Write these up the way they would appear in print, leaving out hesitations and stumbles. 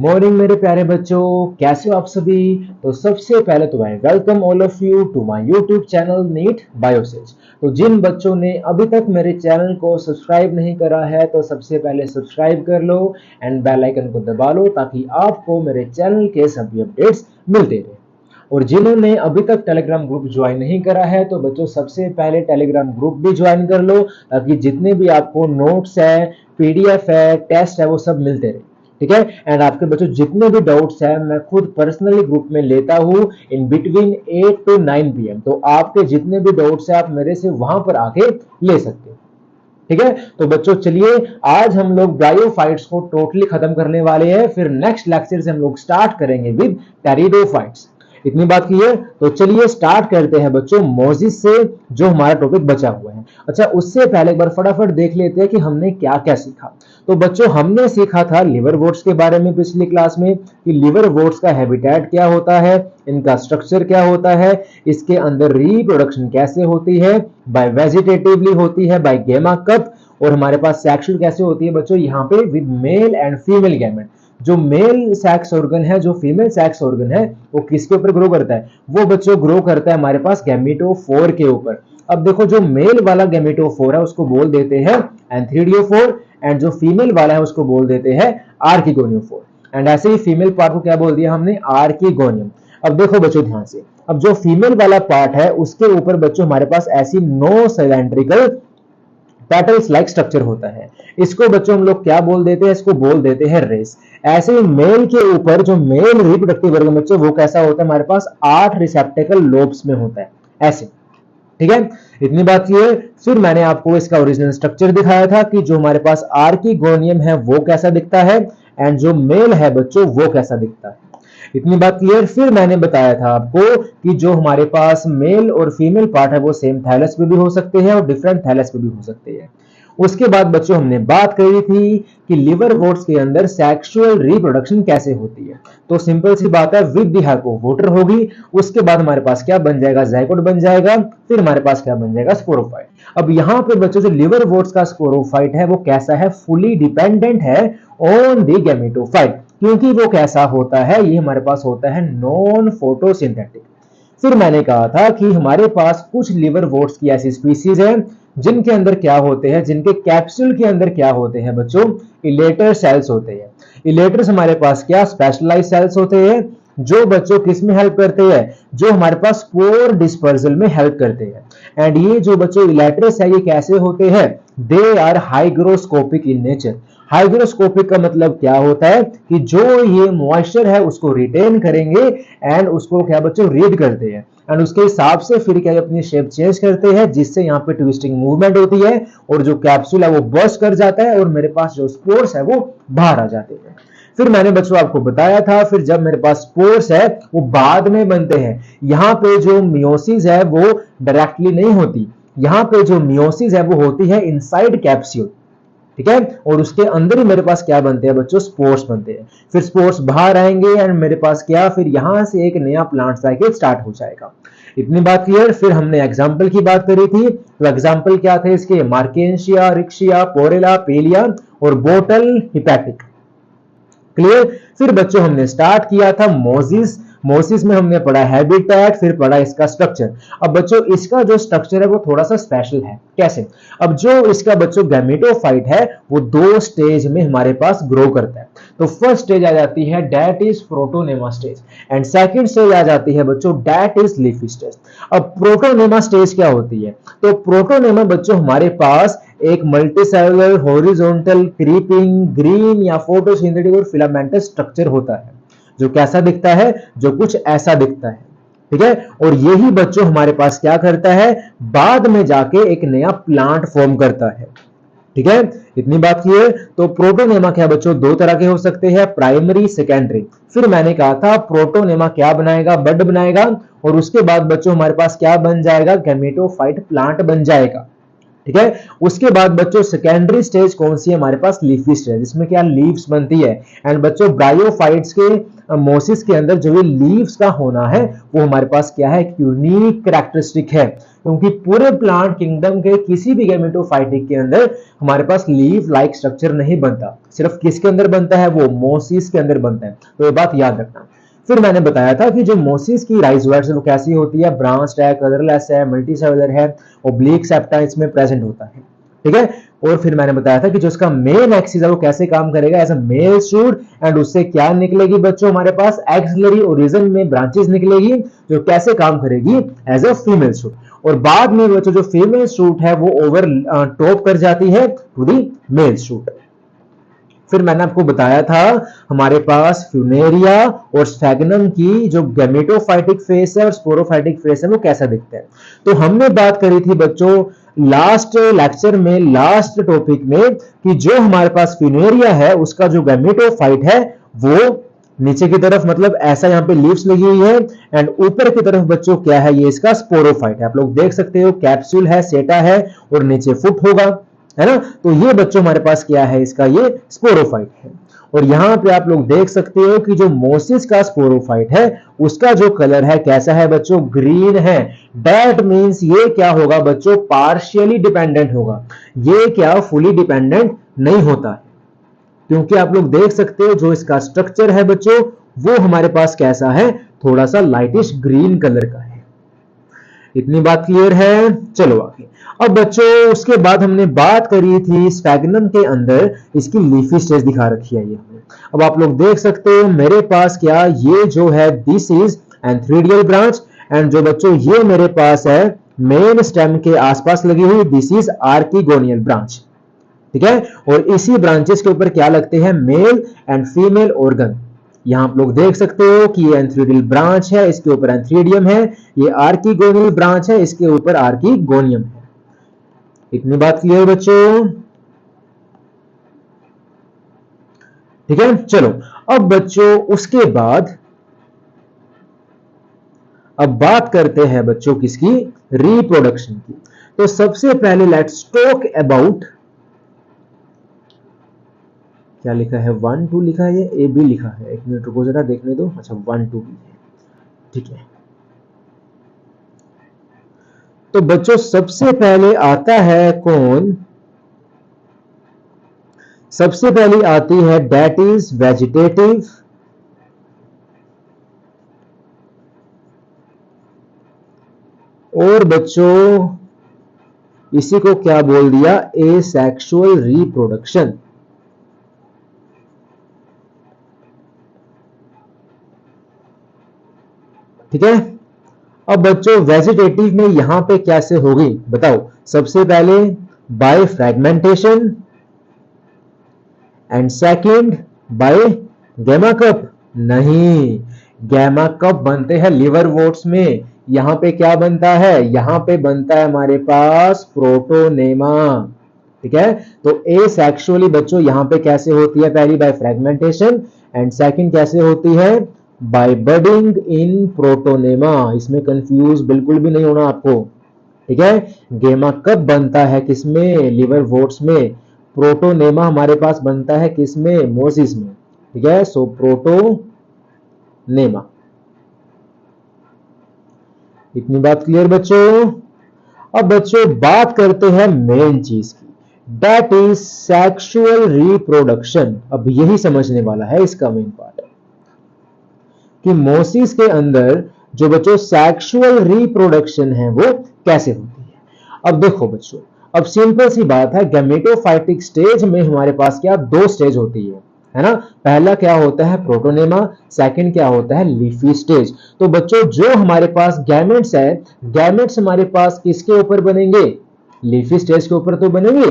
Morning मेरे प्यारे बच्चों, कैसे हो आप सभी। तो सबसे पहले तो मैं welcome all of you to my YouTube channel NEET Biosage. तो जिन बच्चों ने अभी तक मेरे चैनल को सब्सक्राइब नहीं करा है तो सबसे पहले सब्सक्राइब कर लो एंड बेल आइकन को दबा लो ताकि आपको मेरे चैनल के सभी अपडेट्स मिलते रहे। और जिन्होंने अभी तक टेलीग्राम ग्रुप ज्वाइन नहीं करा है तो बच्चों सबसे पहले टेलीग्राम ग्रुप भी ज्वाइन कर लो ताकि जितने भी आपको नोट्स है, पीडीएफ है, टेस्ट है, वो सब मिलते रहे। ठीक है। एंड आपके बच्चों जितने भी डाउट्स हैं मैं खुद पर्सनली ग्रुप में लेता हूं इन बिटवीन 8 to 9 PM। तो आपके जितने भी डाउट्स हैं आप मेरे से वहां पर आके ले सकते हो। ठीक है। तो बच्चों चलिए आज हम लोग ब्रायोफाइट्स को टोटली खत्म करने वाले हैं, फिर नेक्स्ट लेक्चर से हम लोग स्टार्ट करेंगे विद टेरिडोफाइट्स। इतनी बात की है तो चलिए स्टार्ट करते हैं बच्चों मोजिस से, जो हमारा टॉपिक बचा हुआ है। अच्छा, उससे पहले एक बार फटाफट देख लेते हैं कि हमने क्या क्या सीखा। तो बच्चों हमने सीखा था लिवरवोर्ट्स के बारे में पिछली क्लास में कि लिवरवोर्ट्स का हैबिटेट क्या होता है, इनका स्ट्रक्चर क्या होता है, इसके अंदर रिप्रोडक्शन कैसे होती है, बाय वेजिटेटिवली होती है, बाय गेमा कप, और हमारे पास सेक्सुअल कैसे होती है बच्चों यहाँ पे with mail and female gamete. जो मेल सेक्स ऑर्गन है, जो फीमेल सेक्स ऑर्गन है, वो किसके ऊपर ग्रो करता है? वो बच्चों ग्रो करता है हमारे पास गैमेटोफोर के ऊपर। अब देखो जो मेल वाला गैमेटोफोर है उसको बोल देते हैं एंथ्रीडियोफोर एंड जो फीमेल वाला है उसको बोल देते हैं आर्किगोनियोफोर। एंड ऐसे ही फीमेल पार्ट को क्या बोल दिया हमने? आर्किगोनियम। अब देखो बच्चों ध्यान से, अब जो फीमेल वाला पार्ट है उसके ऊपर बच्चों हमारे पास ऐसी no cylindrical petals like structure होता है। इसको बच्चों हम लोग क्या बोल देते हैं? इसको बोल देते हैं रेस। ऐसे ही मेल के ऊपर जो मेल रिप्रोडक्टिव ऑर्गन बच्चों वो कैसा होता है? हमारे पास 8 रिसेप्टेकल लोब्स में होता है ऐसे। ठीक है, इतनी बात की है। फिर मैंने आपको इसका ओरिजिनल स्ट्रक्चर दिखाया था कि जो हमारे पास आर्किगोनियम है वो कैसा दिखता है एंड जो मेल है बच्चों वो कैसा दिखता है। इतनी बात क्लियर। फिर मैंने बताया था आपको कि जो हमारे पास मेल और फीमेल पार्ट है वो सेम थैलस पे भी हो सकते हैं और डिफरेंट थैलस पे भी हो सकते हैं। उसके बाद बच्चों हमने बात करी थी कि लिवरवोर्ट्स के अंदर सेक्सुअल रिप्रोडक्शन कैसे होती है। तो सिंपल सी बात है, with the help of water होगी। उसके बाद हमारे पास क्या बन जाएगा? ज़ाइगोट बन जाएगा। फिर हमारे पास क्या बन जाएगा? स्पोरोफाइट। अब यहाँ पे बच्चों जो लिवरवोर्ट्स का स्पोरोफाइट है वो कैसा है? फुली डिपेंडेंट है ऑन द गैमेटोफाइट। क्योंकि वो कैसा होता है? ये हमारे पास होता है नॉन फोटोसिंथेटिक। फिर मैंने कहा था कि हमारे पास कुछ लिवरवोर्ट्स की ऐसी स्पीसीज है जिनके अंदर क्या होते हैं, जिनके कैप्सूल के अंदर क्या होते हैं बच्चों? इलेटर सेल्स होते हैं। इलेटर्स हमारे पास क्या? स्पेशलाइज्ड सेल्स होते हैं जो बच्चों किस में हेल्प करते हैं? जो हमारे पास स्पोर डिस्पर्सल में हेल्प करते हैं। एंड ये जो बच्चों इलेटर्स है ये कैसे होते हैं? They are hygroscopic in nature. Hygroscopic का मतलब क्या होता है कि जो ये मॉइस्चर है उसको रिटेन करेंगे एंड उसको क्या बच्चों? रीड करते हैं एंड उसके हिसाब से फिर क्या अपनी शेप चेंज करते हैं जिससे यहाँ पे ट्विस्टिंग मूवमेंट होती है और जो कैप्सूल है वो बर्स्ट कर जाता है और मेरे पास जो स्पोर्स है वो बाहर आ जाते हैं। फिर मैंने बच्चों आपको बताया था फिर जब मेरे पास स्पोर्स है वो बाद में बनते हैं। यहाँ पे जो मियोसिस है वो डायरेक्टली नहीं होती, यहाँ पे जो मियोसिस है वो होती है इनसाइड कैप्सूल। ठीक है, और उसके अंदर ही मेरे पास क्या बनते हैं बच्चों? स्पोर्स बनते हैं। फिर स्पोर्स बाहर आएंगे एंड मेरे पास क्या? फिर यहां से एक नया प्लांट साइकिल स्टार्ट हो जाएगा। इतनी बात क्लियर। फिर हमने एग्जाम्पल की बात करी थी, तो एग्जाम्पल क्या थे इसके? मार्केंशिया, रिक्शिया, पोरेला, पेलिया और बोटल हिपैटिक। क्लियर। फिर बच्चों हमने स्टार्ट किया था मोजिस। मोसिस में हमने पढ़ा हैबिटेट, फिर पढ़ा इसका स्ट्रक्चर। अब बच्चों इसका जो स्ट्रक्चर है वो थोड़ा सा स्पेशल है। कैसे? अब जो इसका बच्चों गैमेटोफाइट है वो 2 स्टेज में हमारे पास ग्रो करता है। तो फर्स्ट स्टेज आ जाती है that is protonema stage and second stage आ जाती है बच्चों दैट इज लीफी स्टेज। अब प्रोटोनेमा स्टेज क्या होती है? तो प्रोटोनेमा बच्चों हमारे पास एक मल्टीसेलुलर हॉरिजॉन्टल क्रीपिंग ग्रीन या फोटोसिंथेटिक और फिलामेंटस स्ट्रक्चर होता है जो कैसा दिखता है? जो कुछ ऐसा दिखता है। ठीक है, और यही बच्चों हमारे पास क्या करता है? बाद में जाके एक नया प्लांट फॉर्म करता है। ठीक है, इतनी बात की है। तो प्रोटोनेमा क्या बच्चों? 2 तरह के हो सकते हैं, प्राइमरी, सेकेंडरी। फिर मैंने कहा था प्रोटोनेमा क्या बनाएगा? बड बनाएगा और उसके बाद बच्चों हमारे पास क्या बन जाएगा? गैमेटोफाइट प्लांट बन जाएगा। ठीक है, उसके बाद बच्चों सेकेंडरी स्टेज कौन सी है? हमारे पास लीफी स्टेज, इसमें क्या? लीव्स बनती है। एंड बच्चों ब्रायोफाइट्स के मोसिस के अंदर जो ये लीव्स का होना है वो हमारे पास क्या है? एक यूनिक कैरेक्टरिस्टिक है क्योंकि पूरे प्लांट किंगडम के किसी भी गैमेटोफाइटिक के अंदर हमारे पास लीफ लाइक स्ट्रक्चर नहीं बनता, सिर्फ किसके अंदर बनता है, वो मोसिस के अंदर बनता है। तो ये बात याद रखना। फिर मैंने बताया था कि जो मोसिस की राइजोइड्स है वो कैसी होती है, ब्रांच्ड है, कलरलेस है, मल्टीसेलुलर है, ओब्लिक सेप्टा इसमें प्रेजेंट होता है, ठीक है। और फिर मैंने बताया था कि जो इसका मेन एक्सिस है वो कैसे काम करेगा, as a male shoot, and उससे क्या निकलेगी बच्चों, हमारे पास एक्सिलरी ओरिजिन में ब्रांचेस निकलेगी जो कैसे काम करेगी, एज अ फीमेल शूट। और बाद में बच्चों जो फीमेल शूट है वो ओवर टॉप कर जाती है टू दी मेल शूट। फिर मैंने आपको बताया था हमारे पास फ्यूनेरिया और स्फैगनम की जो गैमेटोफाइटिक फेस है और स्पोरोफाइटिक फेस है वो कैसा दिखता है। तो हमने बात करी थी बच्चों लास्ट लेक्चर में, लास्ट टॉपिक में, कि जो हमारे पास फ्यूनेरिया है उसका जो गैमेटोफाइट है वो नीचे की तरफ, मतलब ऐसा यहाँ पे लीव्स लगी हुई है, एंड ऊपर की तरफ बच्चों क्या है, ये इसका स्पोरोफाइट है। आप लोग देख सकते हो कैप्सूल है, सेटा है और नीचे फुट होगा, है ना। तो ये बच्चों हमारे पास क्या है, इसका ये स्पोरोफाइट है। और यहां पे आप लोग देख सकते हो कि जो मोसिस का स्पोरोफाइट है उसका जो कलर है कैसा है बच्चों, ग्रीन है। दैट मींस ये क्या होगा बच्चों, पार्शियली डिपेंडेंट होगा, ये क्या फुली डिपेंडेंट नहीं होता है। क्योंकि आप लोग देख सकते हो जो इसका स्ट्रक्चर है बच्चों वो हमारे पास कैसा है, थोड़ा सा लाइटिश ग्रीन कलर का है। इतनी बात क्लियर है। चलो आगे। अब बच्चों उसके बाद हमने बात करी थी स्फैगनम के अंदर इसकी लीफी स्टेज दिखा रखी है ये हमने। अब आप लोग देख सकते हो मेरे पास क्या, ये जो है this is antheridial branch, and जो बच्चों ये मेरे पास है मेन स्टेम के आसपास लगी हुई, दिस इज आर्किगोनियल ब्रांच, ठीक है। और इसी ब्रांचेस के ऊपर क्या लगते हैं, मेल एंड फीमेल ऑर्गन। यहां आप लोग देख सकते हो कि ये एंथ्रीडियल ब्रांच है, इसके ऊपर एंथ्रीडियम है, ये आर्किगोनियल ब्रांच है, इसके ऊपर आर्किगोनियम है। इतनी बात क्लियर बच्चों, ठीक है। चलो अब बच्चों उसके बाद अब बात करते हैं बच्चों किसकी, रिप्रोडक्शन की। तो सबसे पहले लेट्स टॉक अबाउट, क्या लिखा है, 1 2 लिखा है, ए बी लिखा है, एक मिनट रुको जरा देखने दो। अच्छा 1 2 भी है, ठीक है। तो बच्चों सबसे पहले आता है कौन, सबसे पहले आती है दैट इज वेजिटेटिव, और बच्चों इसी को क्या बोल दिया, एसेक्सुअल रिप्रोडक्शन, ठीक है। अब बच्चों वेजिटेटिव में यहां पे कैसे होगी बताओ, सबसे पहले by fragmentation, and second by gemma cup. नहीं, गैमा कप बनते हैं लिवर वोट्स में, यहां पे क्या बनता है, यहां पे बनता है हमारे पास प्रोटोनेमा, ठीक है। तो एसेक्सुअली बच्चों यहां पे कैसे होती है, पहली बाय फ्रेगमेंटेशन, एंड सेकंड कैसे होती है, बाय बडिंग इन प्रोटोनेमा। इसमें कंफ्यूज बिल्कुल भी नहीं होना आपको, ठीक है। गेमा कब बनता है, किसमें, लिवर वोट्स में। प्रोटोनेमा हमारे पास बनता है किसमें, मोसिस में, ठीक है। सो प्रोटोनेमा। इतनी बात क्लियर बच्चों। अब बच्चों बात करते हैं मेन चीज की, दैट इज सेक्सुअल रिप्रोडक्शन। अब यही समझने वाला है इसका मेन पार्ट, कि मोसिस के अंदर जो बच्चों सेक्सुअल रिप्रोडक्शन है वो कैसे होती है। अब देखो बच्चों, अब सिंपल सी बात है, गैमेटोफाइटिक स्टेज में हमारे पास क्या, दो स्टेज होती है ना। पहला क्या होता है, प्रोटोनेमा, सेकंड क्या होता है, लीफी स्टेज। तो बच्चों जो हमारे पास गैमेट्स है, गैमेट्स हमारे पास किसके ऊपर बनेंगे, लीफी स्टेज के ऊपर तो बनेंगे।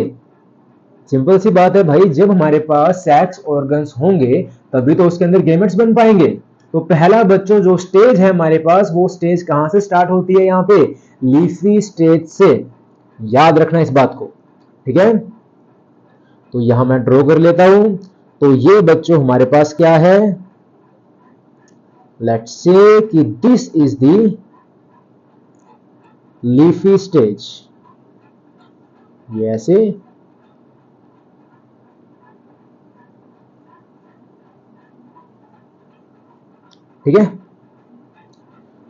सिंपल सी बात है भाई, जब हमारे पास सेक्स ऑर्गन्स होंगे तभी तो उसके अंदर गैमेट्स बन पाएंगे। तो पहला बच्चों जो स्टेज है हमारे पास, वो स्टेज कहां से स्टार्ट होती है, यहां पे लीफी स्टेज से। याद रखना इस बात को, ठीक है। तो यहां मैं ड्रॉ कर लेता हूं। तो ये बच्चों हमारे पास क्या है, लेट्स से कि this is the leafy stage, ये ऐसे, ठीक है।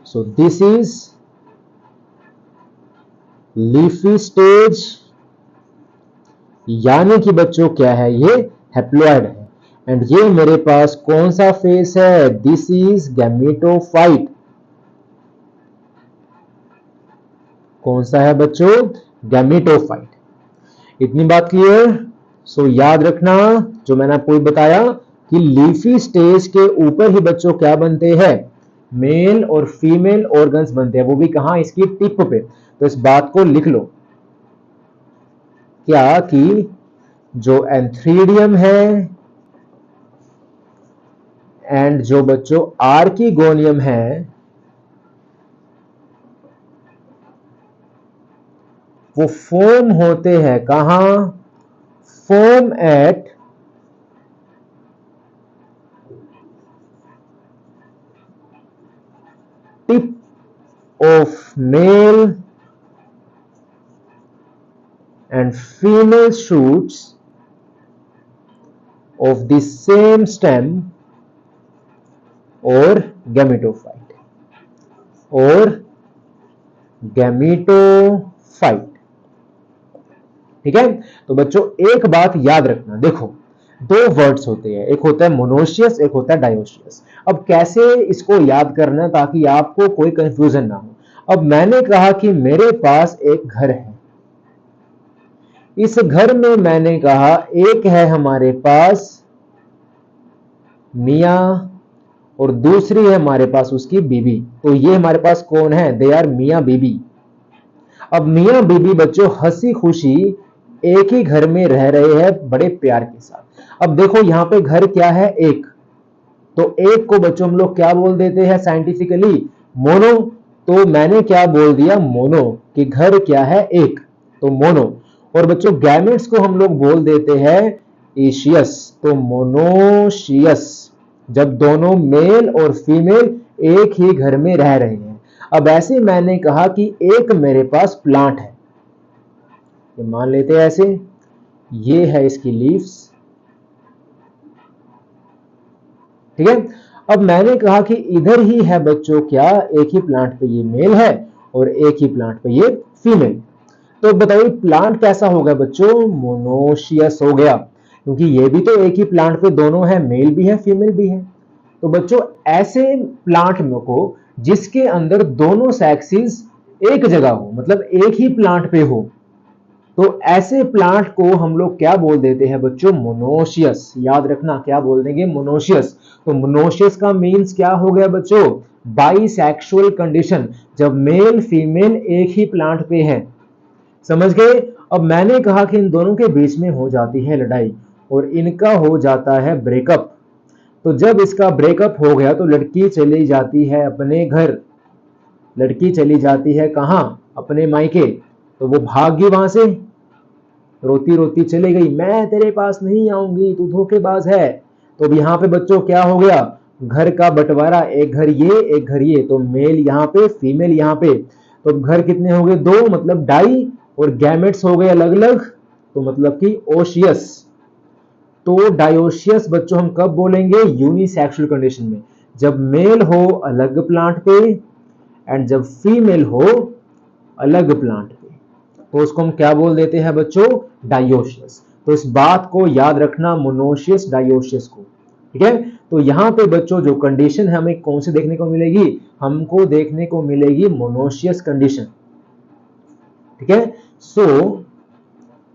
So this is leafy stage यानी कि बच्चों क्या है, ये हैप्लॉइड है। एंड ये मेरे पास कौन सा फेस है, दिस इज गैमेटोफाइट। कौन सा है बच्चों, गैमेटोफाइट। इतनी बात क्लियर। सो याद रखना जो मैंने आपको बताया कि लीफी स्टेज के ऊपर ही बच्चों क्या बनते हैं, मेल और फीमेल ऑर्गन्स बनते हैं, वो भी कहां, इसकी टिप पे। तो इस बात को लिख लो क्या कि जो एंथ्रीडियम है एंड जो बच्चों आर्किगोनियम है, वो फॉर्म होते हैं कहां, form at tip of male and female shoots of the same stem और गैमेटोफाइट और गैमेटोफाइट। ठीक है। तो बच्चों एक बात याद रखना, देखो दो वर्ड्स होते हैं, एक होता है मोनोशियस, एक होता है डायोशियस। अब कैसे इसको याद करना ताकि आपको कोई कंफ्यूजन ना हो। अब मैंने कहा कि मेरे पास एक घर है, इस घर में मैंने कहा एक है हमारे पास मियां और दूसरी है हमारे पास उसकी बीबी। तो ये हमारे पास कौन है, दे आर मियां बीबी। अब मियां बीबी बच्चों हंसी खुशी एक ही घर में रह रहे हैं बड़े प्यार के साथ। अब देखो यहां पे घर क्या है, एक। तो एक को बच्चों हम लोग क्या बोल देते हैं साइंटिफिकली, मोनो। तो मैंने क्या बोल दिया, मोनो, कि घर क्या है, एक, तो मोनो। और बच्चों गैमेट्स को हम लोग बोल देते हैं एशियस, तो मोनोशियस, जब दोनों मेल और फीमेल एक ही घर में रह रहे हैं। अब ऐसे मैंने कहा कि एक मेरे पास प्लांट है, ये मान लेते हैं ऐसे, ये है इसकी लीव्स। ठीक है। अब मैंने कहा कि इधर ही है बच्चों क्या, एक ही प्लांट पे ये मेल है और एक ही प्लांट पे ये फीमेल। तो बताइए प्लांट कैसा होगा बच्चों, मोनोशियस हो गया, क्योंकि ये भी तो एक ही प्लांट पे दोनों है, मेल भी है फीमेल भी है। तो बच्चों ऐसे प्लांट को जिसके अंदर दोनों सेक्सेस एक जगह हो, मतलब एक ही प्लांट पे हो, तो ऐसे प्लांट को हम लोग क्या बोल देते हैं बच्चों, मोनोशियस। याद रखना क्या बोल देंगे, मोनोशियस। तो मोनोशियस का मीन्स क्या हो गया बच्चों, बाइसेक्सुअल कंडीशन, जब मेल फीमेल एक ही प्लांट पे है। समझ गए। अब मैंने कहा कि इन दोनों के बीच में हो जाती है लड़ाई और इनका हो जाता है ब्रेकअप। तो जब इसका ब्रेकअप हो गया तो लड़की चली जाती है अपने घर, लड़की चली जाती है कहां, अपने मायके। तो वो भाग गई वहां से, रोती रोती चली गई, मैं तेरे पास नहीं आऊंगी, तू धोखेबाज है। तो अब यहाँ पे बच्चों क्या हो गया, घर का बंटवारा, एक घर ये एक घर ये, तो मेल यहाँ पे फीमेल यहाँ पे। तो घर कितने हो गए, दो, मतलब डाई, और गैमेट्स हो गए अलग अलग, तो मतलब कि ओशियस। तो डायोशियस बच्चों हम कब बोलेंगे, यूनिसेक्सुअल कंडीशन में, जब मेल हो अलग प्लांट पे एंड जब फीमेल हो अलग प्लांट पे, तो उसको हम क्या बोल देते हैं बच्चों, डायोशियस। तो इस बात को याद रखना, मोनोशियस डायोशियस को। ठीक है। तो यहां पे बच्चों जो कंडीशन है हमें कौन सी देखने को मिलेगी, हमको देखने को मिलेगी मोनोशियस कंडीशन। ठीक है। So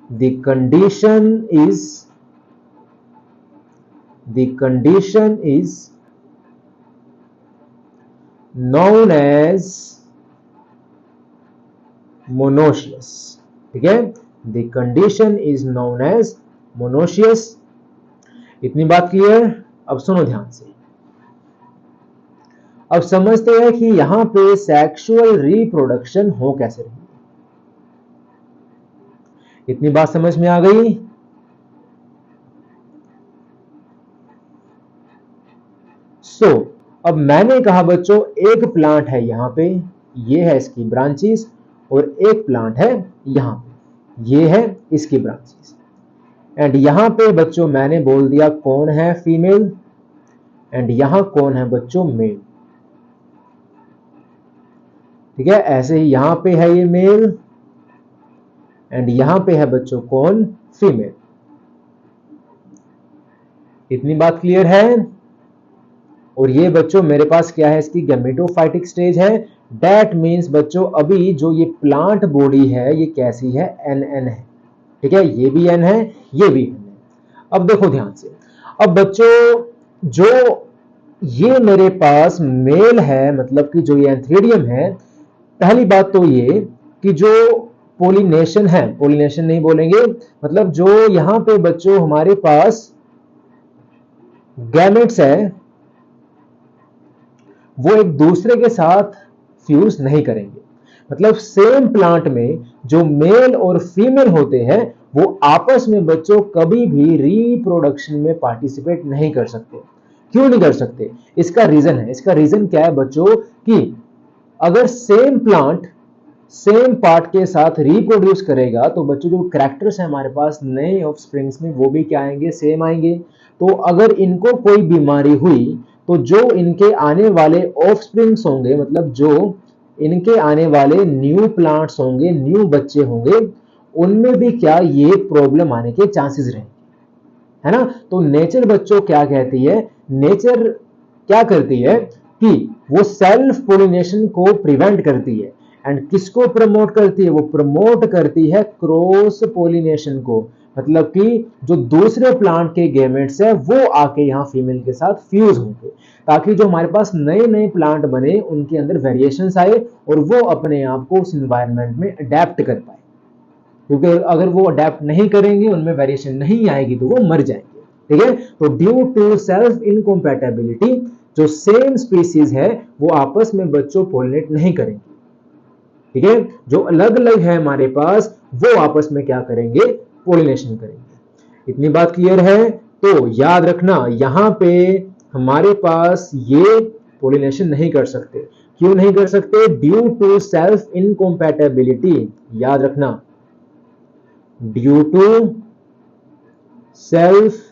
the condition is known as monoecious। ठीक है। The condition is known as monoecious. इतनी बात क्लियर। अब सुनो ध्यान से, अब समझते हैं कि यहां पे सेक्सुअल रिप्रोडक्शन हो कैसे रही। इतनी बात समझ में आ गई। सो अब मैंने कहा बच्चों एक प्लांट है यहां पे, ये है इसकी ब्रांचेस, और एक प्लांट है यहां पे, ये है इसकी ब्रांचेस। एंड यहां पे बच्चों मैंने बोल दिया कौन है फीमेल एंड यहां कौन है बच्चों, मेल। ठीक है। ऐसे ही यहां पे है ये मेल एंड यहां पे है बच्चों कौन, फीमेल। इतनी बात क्लियर है। और ये बच्चों मेरे पास क्या है, इसकी गैमेटोफाइटिक स्टेज है। दैट मीन्स बच्चों अभी जो ये प्लांट बॉडी है ये कैसी है, एन है। ठीक है, ये भी एन है, ये भी एन है। अब देखो ध्यान से, अब बच्चों जो ये मेरे पास मेल है, मतलब कि जो ये एंथ्रेडियम है, पहली बात तो ये कि जो पोलिनेशन है, पोलिनेशन नहीं बोलेंगे, मतलब जो यहां पे बच्चों हमारे पास गैमेट्स है वो एक दूसरे के साथ फ्यूज नहीं करेंगे। मतलब सेम प्लांट में जो मेल और फीमेल होते हैं वो आपस में बच्चों कभी भी रिप्रोडक्शन में पार्टिसिपेट नहीं कर सकते। क्यों नहीं कर सकते, इसका रीजन है। इसका रीजन क्या है बच्चों, कि अगर सेम प्लांट सेम पार्ट के साथ रिप्रोड्यूस करेगा तो बच्चों जो कैरेक्टर्स है हमारे पास नए ऑफस्प्रिंग्स में वो भी क्या आएंगे, सेम आएंगे। तो अगर इनको कोई बीमारी हुई तो जो इनके आने वाले ऑफस्प्रिंग्स होंगे, मतलब जो इनके आने वाले न्यू प्लांट्स होंगे, न्यू बच्चे होंगे, उनमें भी क्या ये प्रॉब्लम आने के चांसेस रहेंगे, है ना। तो नेचर बच्चों क्या कहती है, नेचर क्या करती है कि वो सेल्फ पोलिनेशन को प्रिवेंट करती है। एंड किसको प्रमोट करती है, वो प्रमोट करती है क्रॉस पोलिनेशन को। मतलब कि जो दूसरे प्लांट के गैमेट्स है वो आके यहाँ फीमेल के साथ फ्यूज होंगे, ताकि जो हमारे पास नए नए प्लांट बने उनके अंदर वेरिएशंस आए और वो अपने आप को उस एनवायरनमेंट में अडेप्ट कर पाए। क्योंकि अगर वो अडेप्ट नहीं करेंगे, उनमें वेरिएशन नहीं आएगी तो वो मर जाएंगे। ठीक है, तो ड्यू टू सेल्फ इनकम्पैटिबिलिटी जो सेम स्पीसीज है वो आपस में बच्चों पोलिनेट नहीं करेंगे। ठीक है, जो अलग अलग है हमारे पास वो आपस में क्या करेंगे, पोलिनेशन करेंगे। इतनी बात क्लियर है। तो याद रखना यहां पे हमारे पास ये पोलिनेशन नहीं कर सकते। क्यों नहीं कर सकते, ड्यू टू सेल्फ इनकम्पैटिबिलिटी। याद रखना, ड्यू टू सेल्फ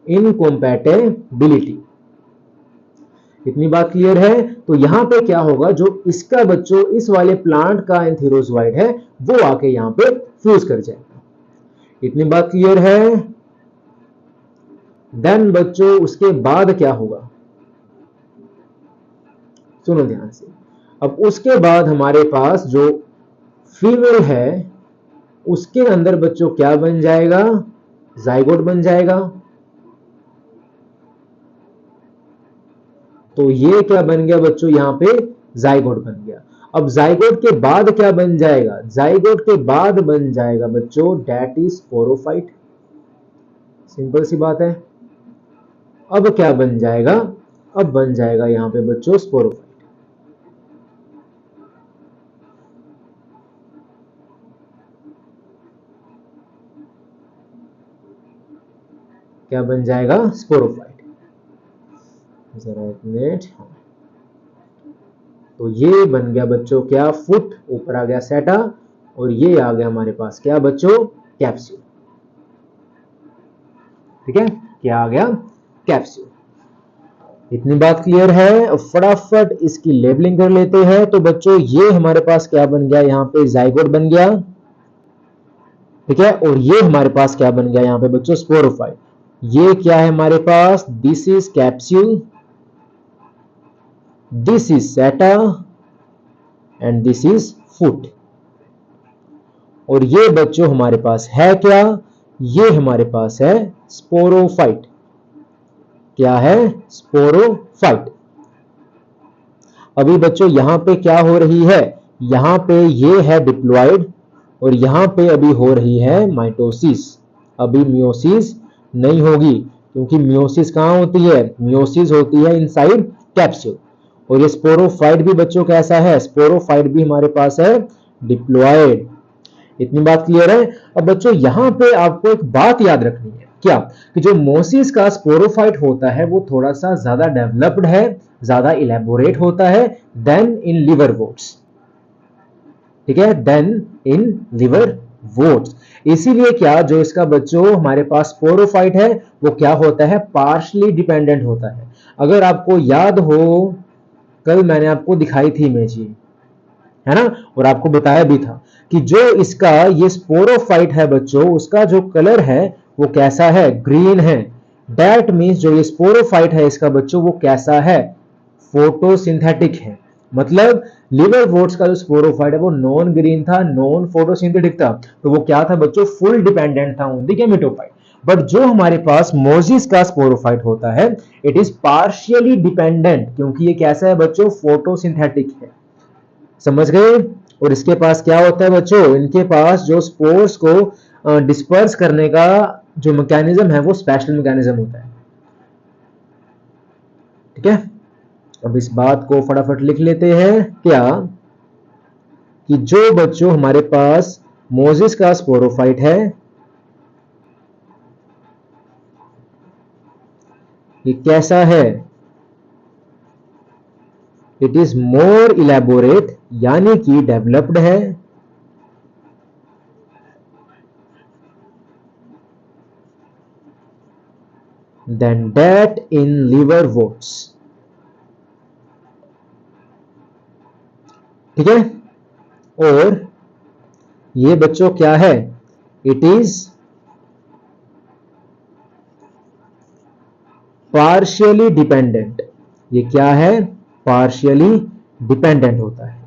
इनकम्पैटिबिलिटी। इतनी बात क्लियर है। तो यहां पे क्या होगा, जो इसका बच्चों इस वाले प्लांट का एंथेरोजोइड है वो आके यहां पे फ्यूज कर जाएगा। इतनी बात क्लियर है। देन बच्चों उसके बाद क्या होगा, सुनो ध्यान से। अब उसके बाद हमारे पास जो फीमेल है उसके अंदर बच्चों क्या बन जाएगा, जाइगोट बन जाएगा। तो ये क्या बन गया बच्चों, यहां पे जाइगोट बन गया। अब जाइगोट के बाद क्या बन जाएगा, जाइगोट के बाद बन जाएगा बच्चों दैट इज स्पोरोफाइट। सिंपल सी बात है। अब क्या बन जाएगा, अब बन जाएगा यहां पे बच्चों स्पोरोफाइट। क्या बन जाएगा, स्पोरोफाइट। जरा एक मिनट। तो ये बन गया बच्चों क्या, फुट, ऊपर आ गया सेटा, और ये आ गया हमारे पास क्या बच्चों, कैप्सूल। ठीक है, क्या आ गया, कैप्सूल। इतनी बात क्लियर है। फटाफट इसकी लेबलिंग कर लेते हैं। तो बच्चों ये हमारे पास क्या बन गया, यहाँ पे जाइगोट बन गया। ठीक है, और ये हमारे पास क्या बन गया यहाँ पे बच्चों, स्पोरोफाइट। ये क्या है हमारे पास, this is capsule, this is seta and this is foot. और ये बच्चों हमारे पास है क्या, ये हमारे पास है स्पोरोफाइट। क्या है, स्पोरोफाइट। अभी बच्चों यहां पे क्या हो रही है, यहां पे ये है डिप्लॉइड और यहां पे अभी हो रही है माइटोसिस। अभी मियोसिस नहीं होगी, क्योंकि मियोसिस कहां होती है, मियोसिस होती है इनसाइड कैप्सूल। और ये स्पोरोफाइट भी बच्चों कैसा है, स्पोरोफाइट भी हमारे पास है डिप्लॉइड। इतनी बात क्लियर है। अब बच्चों यहां पे आपको एक बात याद रखनी है, क्या, कि जो मोसिस का स्पोरोफाइट होता है वो थोड़ा सा ज्यादा डेवलप्ड है, ज्यादा इलेबोरेट होता है देन इन लिवरवोर्ट्स। ठीक है, देन इन लिवरवोर्ट्स। इसीलिए क्या, जो इसका बच्चों हमारे पास स्पोरोफाइट है वो क्या होता है, पार्शली डिपेंडेंट होता है। अगर आपको याद हो, कल मैंने आपको दिखाई थी इमेज, है ना। और आपको बताया भी था कि जो इसका ये स्पोरोफाइट है बच्चों, उसका जो कलर है वो कैसा है, ग्रीन है। दैट मीन्स जो ये स्पोरोफाइट है इसका बच्चों वो कैसा है, फोटोसिंथेटिक है। मतलब लिवरवोर्ट्स का जो स्पोरोफाइट है वो नॉन ग्रीन था, नॉन फोटोसिंथेटिक था, तो वो क्या था बच्चों, फुल डिपेंडेंट था ऑन द गेमेटोफाइट। बट जो हमारे पास मोजिस का स्पोरोफाइट होता है, इट इज पार्शियली डिपेंडेंट, क्योंकि ये कैसा है बच्चों, फोटोसिंथेटिक है। समझ गए। और इसके पास क्या होता है बच्चों, इनके पास जो स्पोर्स को डिस्पर्स करने का जो मैकेनिज्म है वो स्पेशल मैकेनिज्म होता है। ठीक है, अब इस बात को फटाफट लिख लेते हैं क्या, कि जो बच्चों हमारे पास मोजिस का स्पोरोफाइट है, ये कैसा है, इट इज मोर इलेबोरेट, यानी कि डेवलप्ड है, देन दैट इन लिवरवोर्ट्स। ठीक है, और ये बच्चों क्या है, इट इज पार्शियली डिपेंडेंट। ये क्या है, पार्शियली डिपेंडेंट होता है।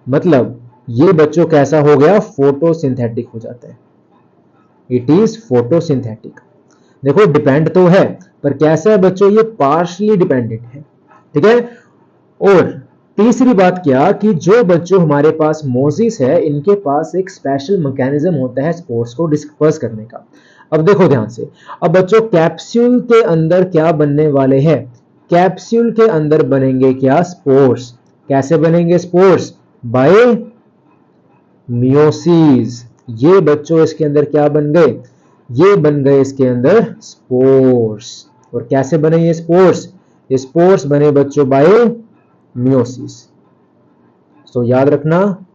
मतलब ये बच्चों कैसा हो गया, फोटोसिंथेटिक हो जाता है, इट इज फोटोसिंथेटिक। देखो डिपेंड तो है, पर कैसा है बच्चों, ये पार्शियली डिपेंडेंट है। ठीक है, और तीसरी बात क्या, कि जो बच्चों हमारे पास मोजिस है, इनके पास एक स्पेशल मैकेनिज्म होता है स्पोर्स को डिस्पर्स करने का। अब देखो ध्यान से, अब बच्चों कैप्सूल के अंदर क्या बनने वाले हैं, कैप्सूल के अंदर बनेंगे क्या, स्पोर्स। कैसे बनेंगे स्पोर्स, बाय मियोसिस। ये बच्चों इसके अंदर क्या बन गए, ये बन गए इसके अंदर स्पोर्स। और कैसे बने ये स्पोर्स, ये स्पोर्स बने बच्चों बाय मियोसिस। तो याद रखना,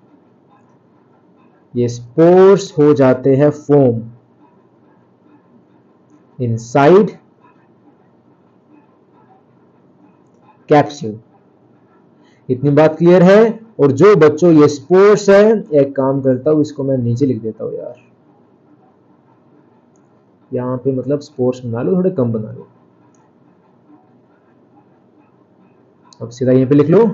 ये स्पोर्स हो जाते हैं फोम इनसाइड कैप्सूल। इतनी बात क्लियर है। और जो बच्चों ये स्पोर्स है, एक काम करता हूं, इसको मैं नीचे लिख देता हूं यार, यहां पे मतलब स्पोर्स बना लो, थोड़े कम बना लो। अब सीधा यहीं पे लिख लो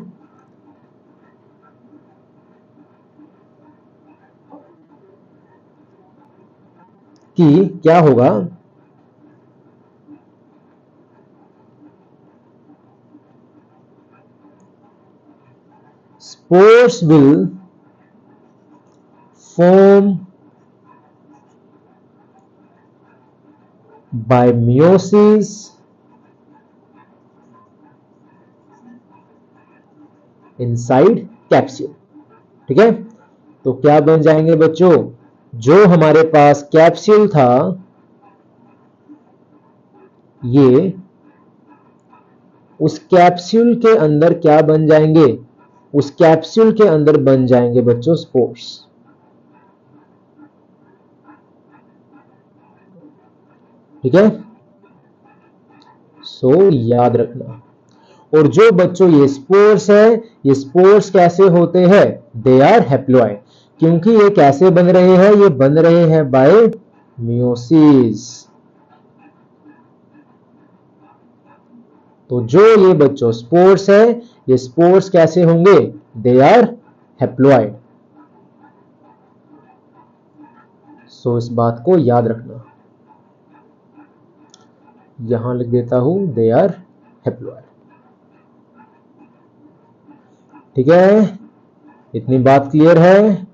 कि क्या होगा, spores will form by meiosis inside capsule। ठीक है, तो क्या बन जाएंगे बच्चों, जो हमारे पास कैप्सूल था, ये उस कैप्सूल के अंदर क्या बन जाएंगे, उस कैप्सूल के अंदर बन जाएंगे बच्चों स्पोर्स। ठीक है, सो याद रखना। और जो बच्चों ये स्पोर्स है, ये स्पोर्स कैसे होते हैं, दे आर हैप्लॉइड। क्योंकि ये कैसे बन रहे हैं, ये बन रहे हैं बाय मियोसिस। तो जो ये बच्चों स्पोर्स है, ये स्पोर्स कैसे होंगे, दे आर हैप्लॉइड। सो इस बात को याद रखना, यहां लिख देता हूं, दे आर हैप्लॉइड। ठीक है, इतनी बात क्लियर है।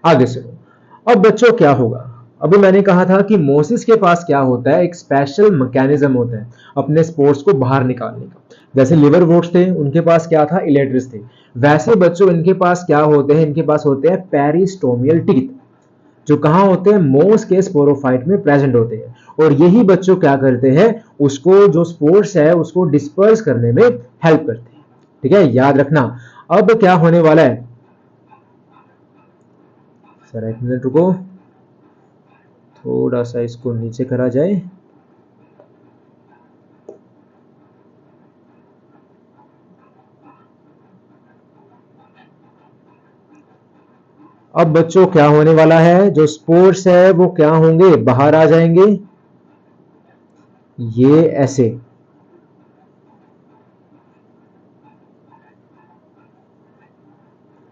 आगे सुनो। अब बच्चों क्या होगा, अभी मैंने कहा था कि मोसिस के पास क्या होता है, एक स्पेशल मैकेनिज्म होता है अपने स्पोर्स को बाहर निकालने का। जैसे लिवरवोर्ट्स थे, उनके पास क्या था, इलेट्रिस थे। वैसे बच्चों इनके पास क्या होते हैं, इनके पास होते हैं पेरिस्टोमियल टीथ, जो कहां होते हैं, मोस के स्पोरोफाइट में प्रेजेंट होते हैं। और यही बच्चों क्या करते हैं, उसको जो स्पोर्स है उसको डिस्पर्स करने में हेल्प करते हैं। ठीक है, याद रखना। अब क्या होने वाला है, सर एक मिनट रुको, थोड़ा सा इसको नीचे करा जाए। अब बच्चों क्या होने वाला है, जो स्पोर्स है वो क्या होंगे, बाहर आ जाएंगे, ये ऐसे।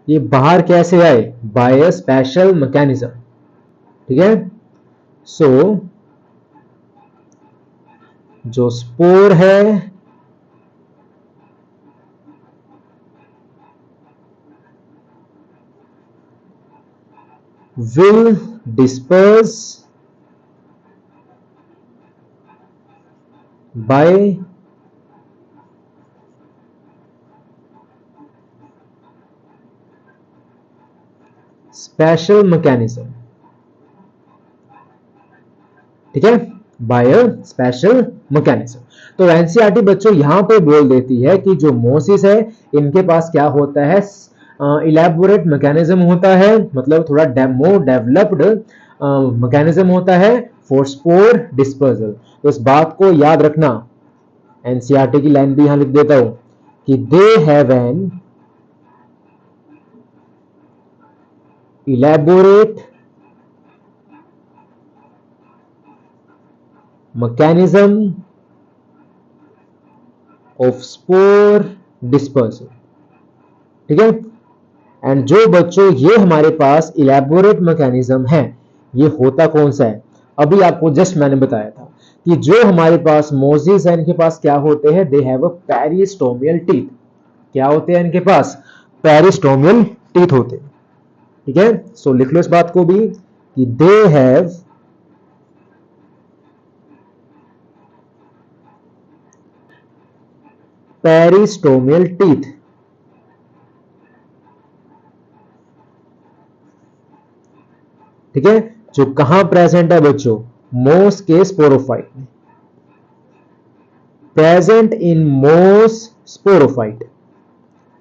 ये बाहर कैसे आए, बाय अ स्पेशल मैकेनिज्म। ठीक है, सो जो स्पोर है will disperse by special mechanism। ठीक है, बाय अ स्पेशल मैकेनिज्म। तो एनसीईआरटी बच्चों यहां पे बोल देती है कि जो मोसिस है इनके पास क्या होता है, इलेबोरेट मैकेनिज्म होता है, मतलब थोड़ा मोर डेवलप्ड मैकेनिज्म होता है फॉर स्पोर डिस्पर्सल। तो इस बात को याद रखना, एनसीईआरटी की लाइन भी यहां लिख देता हूं कि they have an elaborate mechanism of spore dispersal. ठीक है, एंड जो बच्चों ये हमारे पास इलेबोरेट मैकेनिज्म है, ये होता कौन सा है, अभी आपको जस्ट मैंने बताया था कि जो हमारे पास मोजिस है इनके पास क्या होते हैं, दे हैव अ पेरिस्टोमियल टीथ। क्या होते हैं इनके पास, पेरिस्टोमियल टीथ होते हैं। ठीक है, सो लिख लो इस बात को भी कि दे हैव पेरिस्टोमियल टीथ। ठीक है, जो कहां प्रेजेंट है बच्चों, मोस के स्पोरोफाइट में, प्रेजेंट इन मोस स्पोरोफाइट।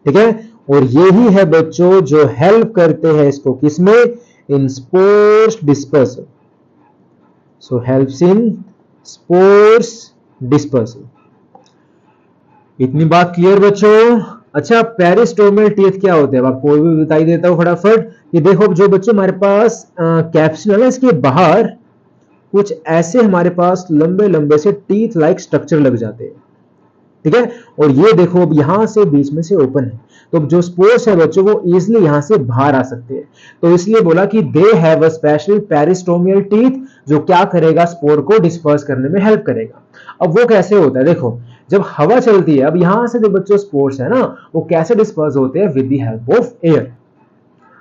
ठीक है, और यही है बच्चों जो हेल्प करते हैं इसको किसमें, in spores dispersal. So helps in spores dispersal. इतनी बात क्लियर बच्चों। अच्छा, पेरिस्टोमियल टीथ क्या होते हैं, आपको भी बताई देता हूं फटाफट। कि देखो जो बच्चों हमारे पास कैप्सूल है इसके बाहर कुछ ऐसे हमारे पास लंबे लंबे से टीथ लाइक स्ट्रक्चर लग जाते हैं। ठीक है, और ये देखो अब यहां से बीच में से ओपन है, तो जो स्पोर्स है बच्चों वो इजिली यहां से बाहर आ सकते हैं। तो इसलिए बोला कि they have a special peristomial teeth, जो क्या करेगा, स्पोर को डिस्पर्स करने में हेल्प करेगा। अब वो कैसे होता है, देखो जब हवा चलती है, अब यहां से जो बच्चों स्पोर्स है ना वो कैसे डिस्पर्स होते हैं, with the help of air.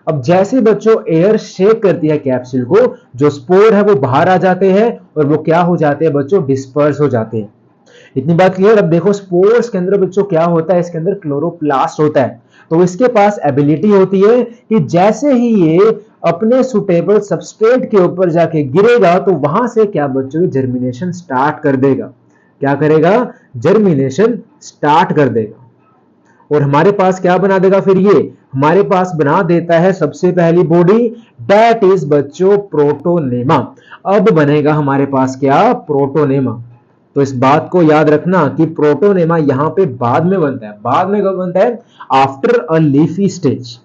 अब जैसे बच्चों एयर शेक करती है कैप्सूल को, जो स्पोर है वो बाहर आ जाते हैं और वो क्या हो जाते हैं बच्चों, डिस्पर्स हो जाते हैं। इतनी बात क्लियर। अब देखो स्पोर्स के अंदर बच्चों क्या होता है, इसके अंदर क्लोरोप्लास्ट होता है। तो इसके पास एबिलिटी होती है कि जैसे ही ये अपने सुटेबल सबस्ट्रेट के ऊपर जाके गिरेगा तो वहां से क्या बच्चों, जर्मिनेशन स्टार्ट कर देगा। क्या करेगा, जर्मिनेशन स्टार्ट कर देगा। और हमारे पास क्या बना देगा फिर, ये हमारे पास बना देता है सबसे पहली बॉडी, दैट इज बच्चों प्रोटोनेमा। अब बनेगा हमारे पास क्या, प्रोटोनेमा। तो इस बात को याद रखना कि प्रोटोनेमा यहां पे बाद में बनता है। बाद में कब बनता है, आफ्टर अ लीफी स्टेज।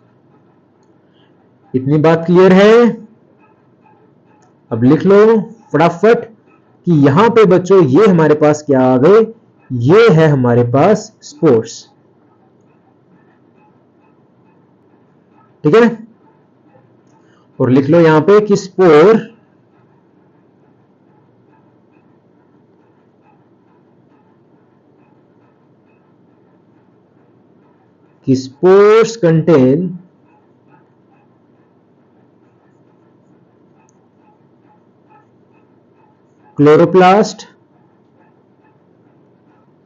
इतनी बात क्लियर है। अब लिख लो फटाफट कि यहां पे बच्चों ये हमारे पास क्या आ गए, ये है हमारे पास स्पोर्स। ठीक है, और लिख लो यहां पे कि स्पोर कि spores contain chloroplast,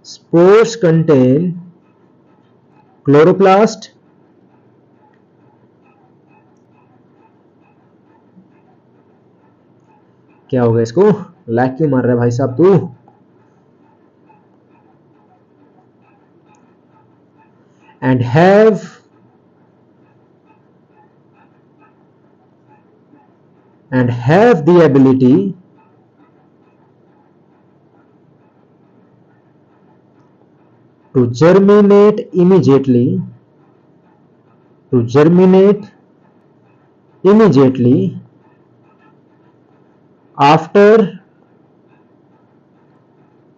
spores contain chloroplast क्या होगा, इसको लैग क्यों मार रहा है भाई साहब तू, and have the ability to germinate immediately, to germinate immediately after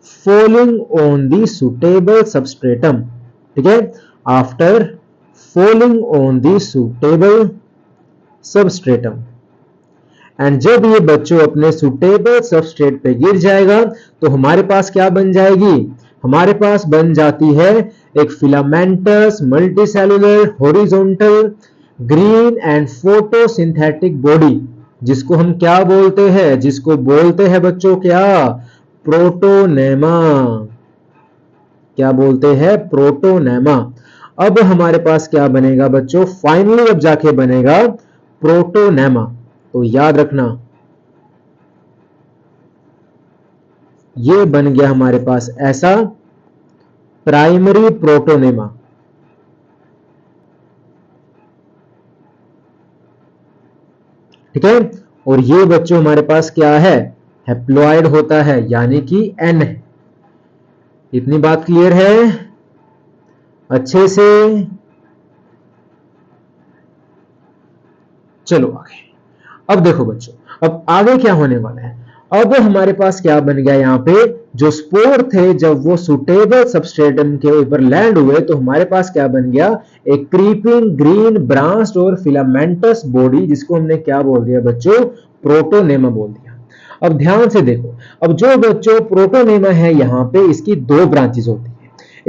falling on the suitable substratum, ठीक है, after falling on the suitable substratum। And जब ये बच्चों अपने सुटेबल सबस्ट्रेट पे गिर जाएगा तो हमारे पास क्या बन जाएगी, हमारे पास बन जाती है एक filamentous multicellular horizontal green and photosynthetic body, जिसको हम क्या बोलते हैं, जिसको बोलते हैं बच्चों क्या, प्रोटोनेमा। क्या बोलते हैं, प्रोटोनेमा। अब हमारे पास क्या बनेगा बच्चों, फाइनली अब जाके बनेगा प्रोटोनेमा। तो याद रखना ये बन गया हमारे पास ऐसा प्राइमरी प्रोटोनेमा। ठीक है, और ये बच्चों हमारे पास क्या है, हैप्लॉइड होता है, यानी कि एन है। इतनी बात क्लियर है अच्छे से। चलो आगे। अब देखो बच्चों, अब आगे क्या होने वाला है, अब हमारे पास क्या बन गया, यहाँ पे जो स्पोर थे जब वो सुटेबल सबस्ट्रेटम के ऊपर लैंड हुए तो हमारे पास क्या बन गया, एक क्रीपिंग ग्रीन ब्रांच्ड और फिलामेंटस बॉडी, जिसको हमने क्या बोल दिया बच्चों, प्रोटोनेमा बोल दिया। अब ध्यान से देखो, अब जो बच्चों प्रोटोनेमा है यहाँ पे इसकी दो ब्रांचेस होती है,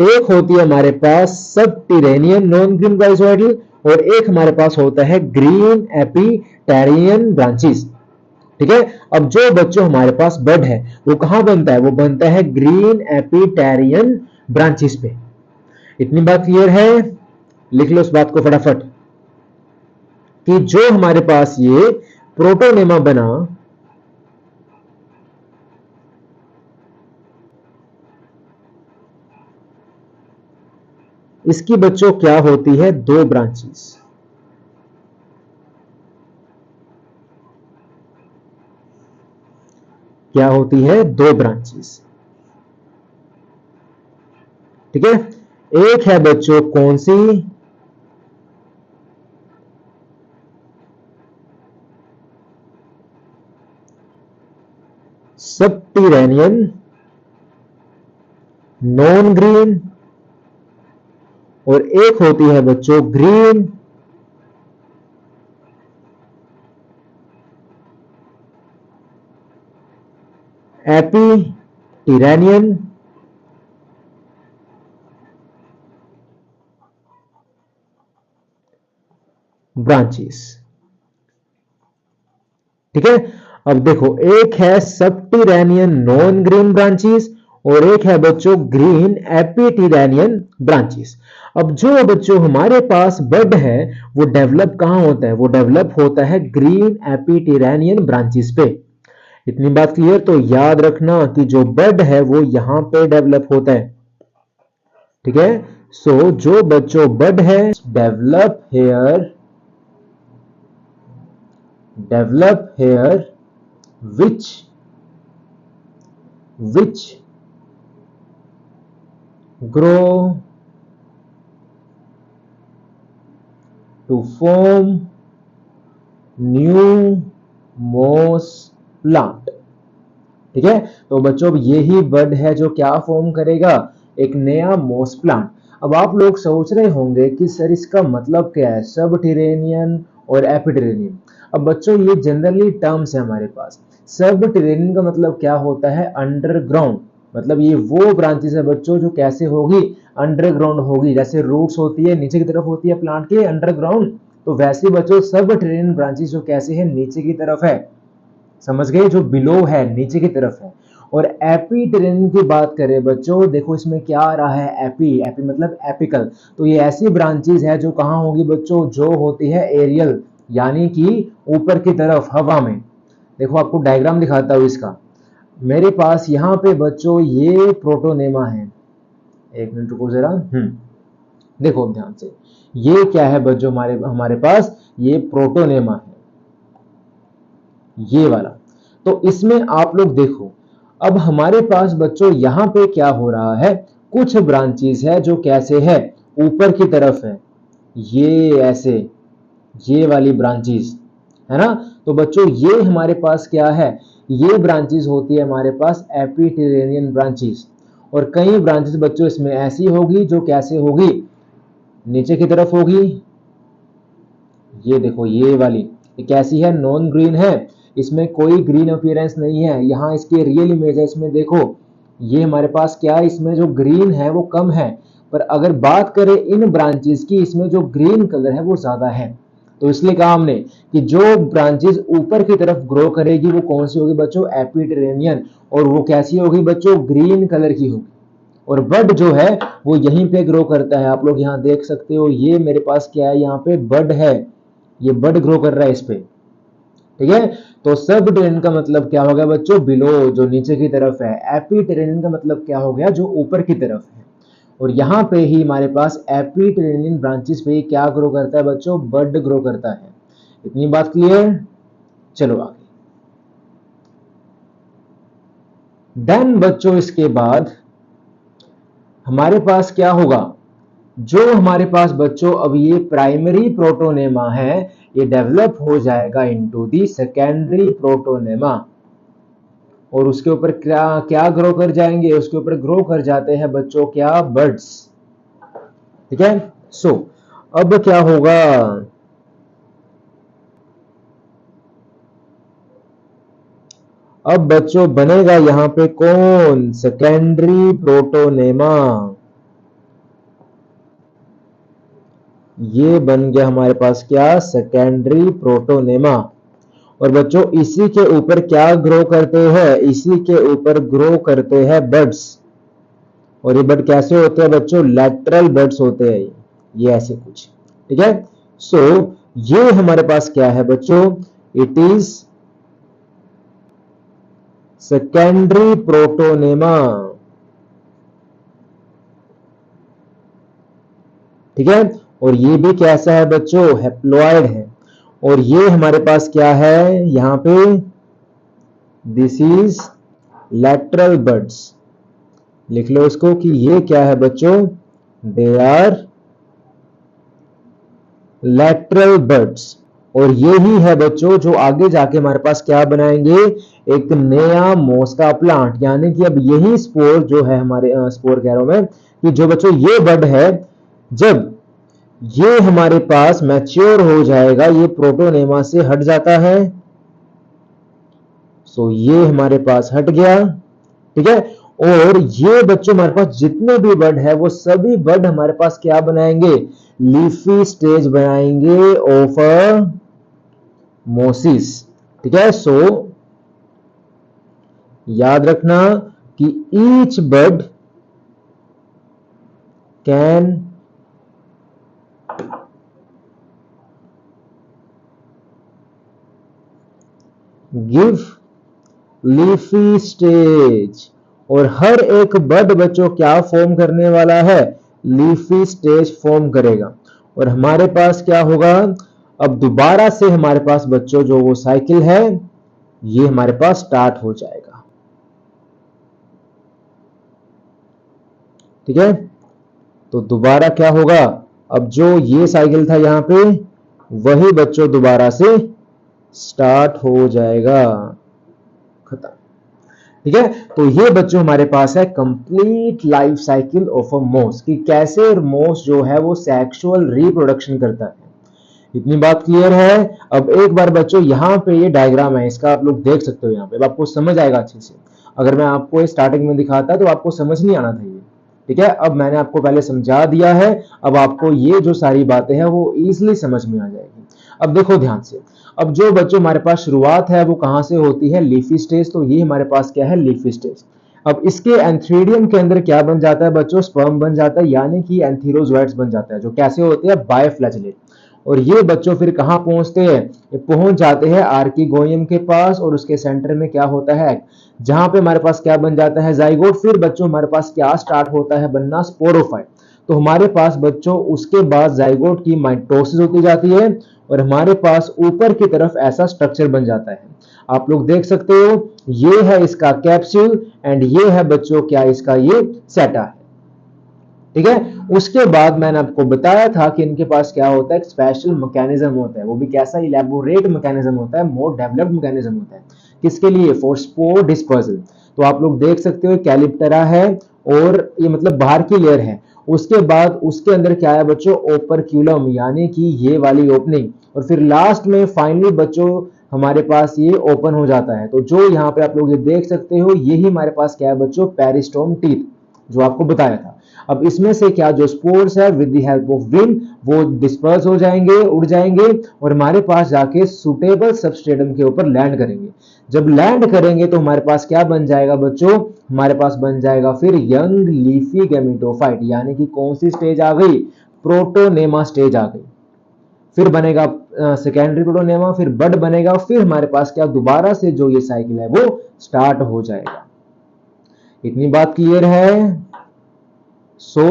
एक होती है हमारे पास सबटेरेनियन नॉन ग्रीन राइजोइडल और एक हमारे पास होता है ग्रीन एपिटेरियन ब्रांचेस। ठीक है, अब जो बच्चों हमारे पास बड है वो कहां बनता है, वो बनता है ग्रीन एपिटेरियन ब्रांचेस पे। इतनी बात क्लियर है, लिख लो उस बात को फटाफट कि जो हमारे पास ये प्रोटोनेमा बना, इसकी बच्चों क्या होती है, दो ब्रांचेस। क्या होती है, दो ब्रांचेस। ठीक है, एक है बच्चों कौन सी, सबटेरेनियन नॉन ग्रीन और एक होती है बच्चों ग्रीन एपिटेरियन ब्रांचेस। ठीक है, अब देखो एक है सबटेरेनियन नॉन ग्रीन ब्रांचेस और एक है बच्चों ग्रीन एपिटेरियन ब्रांचेस। अब जो बच्चों हमारे पास बड है वो डेवलप कहां होता है, वो डेवलप होता है ग्रीन एपिटेरियन ब्रांचेस पे। इतनी बात क्लियर, तो याद रखना कि जो बड है वो यहां पे डेवलप होता है। ठीक है, सो जो बच्चों बड है develop hair which grow to form new moss plant। ठीक है, तो बच्चों अब यही बड है जो क्या फॉर्म करेगा, एक नया मोस प्लांट। अब आप लोग सोच रहे होंगे कि सर इसका मतलब क्या है, सबटेरेनियन और एपिटेरियन। अब बच्चों ये जनरली टर्म्स है हमारे पास। सबटेरेनियन का मतलब क्या होता है, अंडरग्राउंड, मतलब ये वो ब्रांचेस है बच्चों जो कैसे होगी, अंडरग्राउंड होगी। जैसे रूट्स होती है नीचे की तरफ होती है प्लांट के अंडरग्राउंड, तो वैसे बच्चों सबटेरेनियन ब्रांचेस जो कैसे है, नीचे की तरफ है। समझ गए, जो बिलो है, नीचे की तरफ है। और एपिटेरियन की बात करें बच्चों, देखो इसमें क्या आ रहा है, एपी मतलब एपिकल। तो ये ऐसी ब्रांचेस है जो कहां होगी बच्चों, जो होती है एरियल, यानी कि ऊपर की तरफ हवा में। देखो आपको डायग्राम दिखाता हूं इसका। मेरे पास यहाँ पे बच्चों ये प्रोटोनेमा है, एक मिनट रुको जरा। देखो ध्यान से, ये क्या है बच्चों, हमारे पास ये प्रोटोनेमा है, ये वाला। तो इसमें आप लोग देखो, अब हमारे पास बच्चों यहां पे क्या हो रहा है, कुछ ब्रांचेस है जो कैसे है, ऊपर की तरफ है, ये ऐसे, ये वाली ब्रांचेस। है ना। तो बच्चों ये हमारे पास क्या है, ये ब्रांचेस होती है हमारे पास एपिटेरेनियन ब्रांचेस। और कई ब्रांचेस बच्चों इसमें ऐसी होगी जो कैसे होगी, नीचे की तरफ होगी। ये देखो ये वाली, ये कैसी है, नॉन ग्रीन है, इसमें कोई ग्रीन अपीयरेंस नहीं है। यहाँ इसकी रियल इमेज है, इसमें देखो ये हमारे पास क्या है, इसमें जो ग्रीन है वो कम है। पर अगर बात करें इन ब्रांचेस की, इसमें जो ग्रीन कलर है वो ज्यादा है। तो इसलिए कहा हमने कि जो ब्रांचेस ऊपर की तरफ ग्रो करेगी वो कौन सी होगी बच्चों, एपिटेरेनियन। और वो कैसी होगी बच्चों, ग्रीन कलर की होगी। और बड जो है वो यहीं पे ग्रो करता है। आप लोग यहाँ देख सकते हो, ये मेरे पास क्या है, यहाँ पे बड है, ये बड ग्रो कर रहा है इस पे, ठीक है। तो सब टेरेनियन का मतलब क्या हो गया बच्चों, बिलो, जो नीचे की तरफ है। एपिटेरेनियन का मतलब क्या हो गया, जो ऊपर की तरफ है। और यहाँ पे ही हमारे पास एपिटेरेनियन ब्रांचेस पे ही क्या ग्रो करता है बच्चों, बड ग्रो करता है। इतनी बात क्लियर, चलो आगे। देन बच्चों इसके बाद हमारे पास क्या होगा, जो हमारे पास बच्चों अब ये प्राइमरी प्रोटोनेमा है, ये डेवलप हो जाएगा इनटू दी सेकेंडरी प्रोटोनेमा। और उसके ऊपर क्या क्या ग्रो कर जाएंगे, उसके ऊपर ग्रो कर जाते हैं बच्चों क्या, बर्ड्स, ठीक है। सो अब क्या होगा, अब बच्चों बनेगा यहां पे कौन, सेकेंडरी प्रोटोनेमा। ये बन गया हमारे पास क्या, सेकेंडरी प्रोटोनेमा। और बच्चों इसी के ऊपर क्या ग्रो करते हैं, इसी के ऊपर ग्रो करते हैं बर्ड्स। और ये बर्ड कैसे होते हैं बच्चों, लैटरल बर्ड्स होते हैं ये ऐसे कुछ, ठीक है। सो ये हमारे पास क्या है बच्चों, इट इज सेकेंडरी प्रोटोनेमा, ठीक है। और ये भी कैसा है बच्चों, हैप्लॉइड है। और ये हमारे पास क्या है यहां पे, दिस इज लैटरल बर्ड्स। लिख लो इसको कि ये क्या है बच्चों, दे आर लैटरल बर्ड्स। और ये ही है बच्चों जो आगे जाके हमारे पास क्या बनाएंगे, एक नया मोस का प्लांट। यानी कि अब यही स्पोर जो है हमारे, स्पोर कह रहा हूं मैं, कि जो बच्चों ये बर्ड है, जब ये हमारे पास मैच्योर हो जाएगा, ये प्रोटोनेमा से हट जाता है। सो ये हमारे पास हट गया, ठीक है। और ये बच्चों हमारे पास जितने भी बर्ड है वो सभी बर्ड हमारे पास क्या बनाएंगे, लीफी स्टेज बनाएंगे ऑफ अ मोसिस, ठीक है। सो याद रखना कि each bird can give leafy stage. और हर एक बर्ड बच्चों क्या फॉर्म करने वाला है, लीफी स्टेज फॉर्म करेगा। और हमारे पास क्या होगा, अब दोबारा से हमारे पास बच्चों जो वो साइकिल है ये हमारे पास स्टार्ट हो जाएगा, ठीक है। तो दोबारा क्या होगा, अब जो ये साइकिल था यहां पे, वही बच्चों दोबारा से स्टार्ट हो जाएगा, खत्म, ठीक है। तो ये बच्चों हमारे पास है complete life cycle of a मोस, कि कैसे मोस जो है वो सेक्सुअल रिप्रोडक्शन करता है। इतनी बात क्लियर है। अब एक बार बच्चों यहाँ पे ये डायग्राम है, इसका आप लोग देख सकते हो, यहाँ पे अब आपको समझ आएगा अच्छे से। अगर मैं आपको स्टार्टिंग में दिखाता तो आपको समझ नहीं आना था ये, ठीक है। अब मैंने आपको पहले समझा दिया है, अब आपको ये जो सारी बातें हैं वो इजिली समझ में आ जाएगी। अब देखो ध्यान से, अब जो बच्चों हमारे पास शुरुआत है वो कहां से होती है, लीफी स्टेज। तो ये हमारे पास क्या है, लीफी स्टेज। अब इसके एंथ्रीडियम के अंदर क्या बन जाता है बच्चों, स्पर्म बन जाता है, यानी कि एंथीरोजोइट्स बन जाता है, जो कैसे होते हैं, बायफ्लैजेलेट। और ये बच्चों फिर कहां पहुंचते हैं, ये पहुंच जाते हैं आर्किगोनियम के पास। और उसके सेंटर में क्या होता है, जहां पे हमारे पास क्या बन जाता है, जाइगोट। फिर बच्चों हमारे पास क्या स्टार्ट होता है बनना, स्पोरोफाइट। तो हमारे पास बच्चों उसके बाद जाइगोट की माइटोसिस होती जाती है और हमारे पास ऊपर की तरफ ऐसा स्ट्रक्चर बन जाता है। आप लोग देख सकते हो, ये है इसका कैप्सूल एंड ये है बच्चों क्या, इसका ये सेटा है, ठीक है। उसके बाद मैंने आपको बताया था कि इनके पास क्या होता है, एक स्पेशल मैकेनिज्म होता है, वो भी कैसा, इलेबोरेट मैकेनिज्म होता है, मोर डेवलप्ड मैकेनिज्म होता है। किसके लिए? For spore dispersal. तो आप लोग देख सकते हो कैलिप्टेरा है और ये मतलब बाहर की लेयर है, उसके बाद उसके अंदर क्या है बच्चों, ओपरक्यूलम यानी कि ये वाली ओपनिंग, और फिर लास्ट में फाइनली बच्चों हमारे पास ये ओपन हो जाता है। तो जो यहाँ पे आप लोग ये देख सकते हो, यही हमारे पास क्या है बच्चों, पेरिस्टोम टीथ, जो आपको बताया था। अब इसमें से क्या जो स्पोर्स है with the help of wind वो डिस्पर्स हो जाएंगे, उड़ जाएंगे और हमारे पास जाके सुटेबल सबस्ट्रेटम के ऊपर लैंड करेंगे। जब लैंड करेंगे तो हमारे पास क्या बन जाएगा बच्चों, हमारे पास बन जाएगा फिर यंग लीफी गैमेटोफाइट, यानी कि कौन सी स्टेज आ गई, प्रोटोनेमा स्टेज आ गई। फिर बनेगा सेकेंडरी प्रोटोनेमा, फिर बड बनेगा, फिर हमारे पास क्या दोबारा से जो ये साइकिल है वो स्टार्ट हो जाएगा। इतनी बात क्लियर है? सो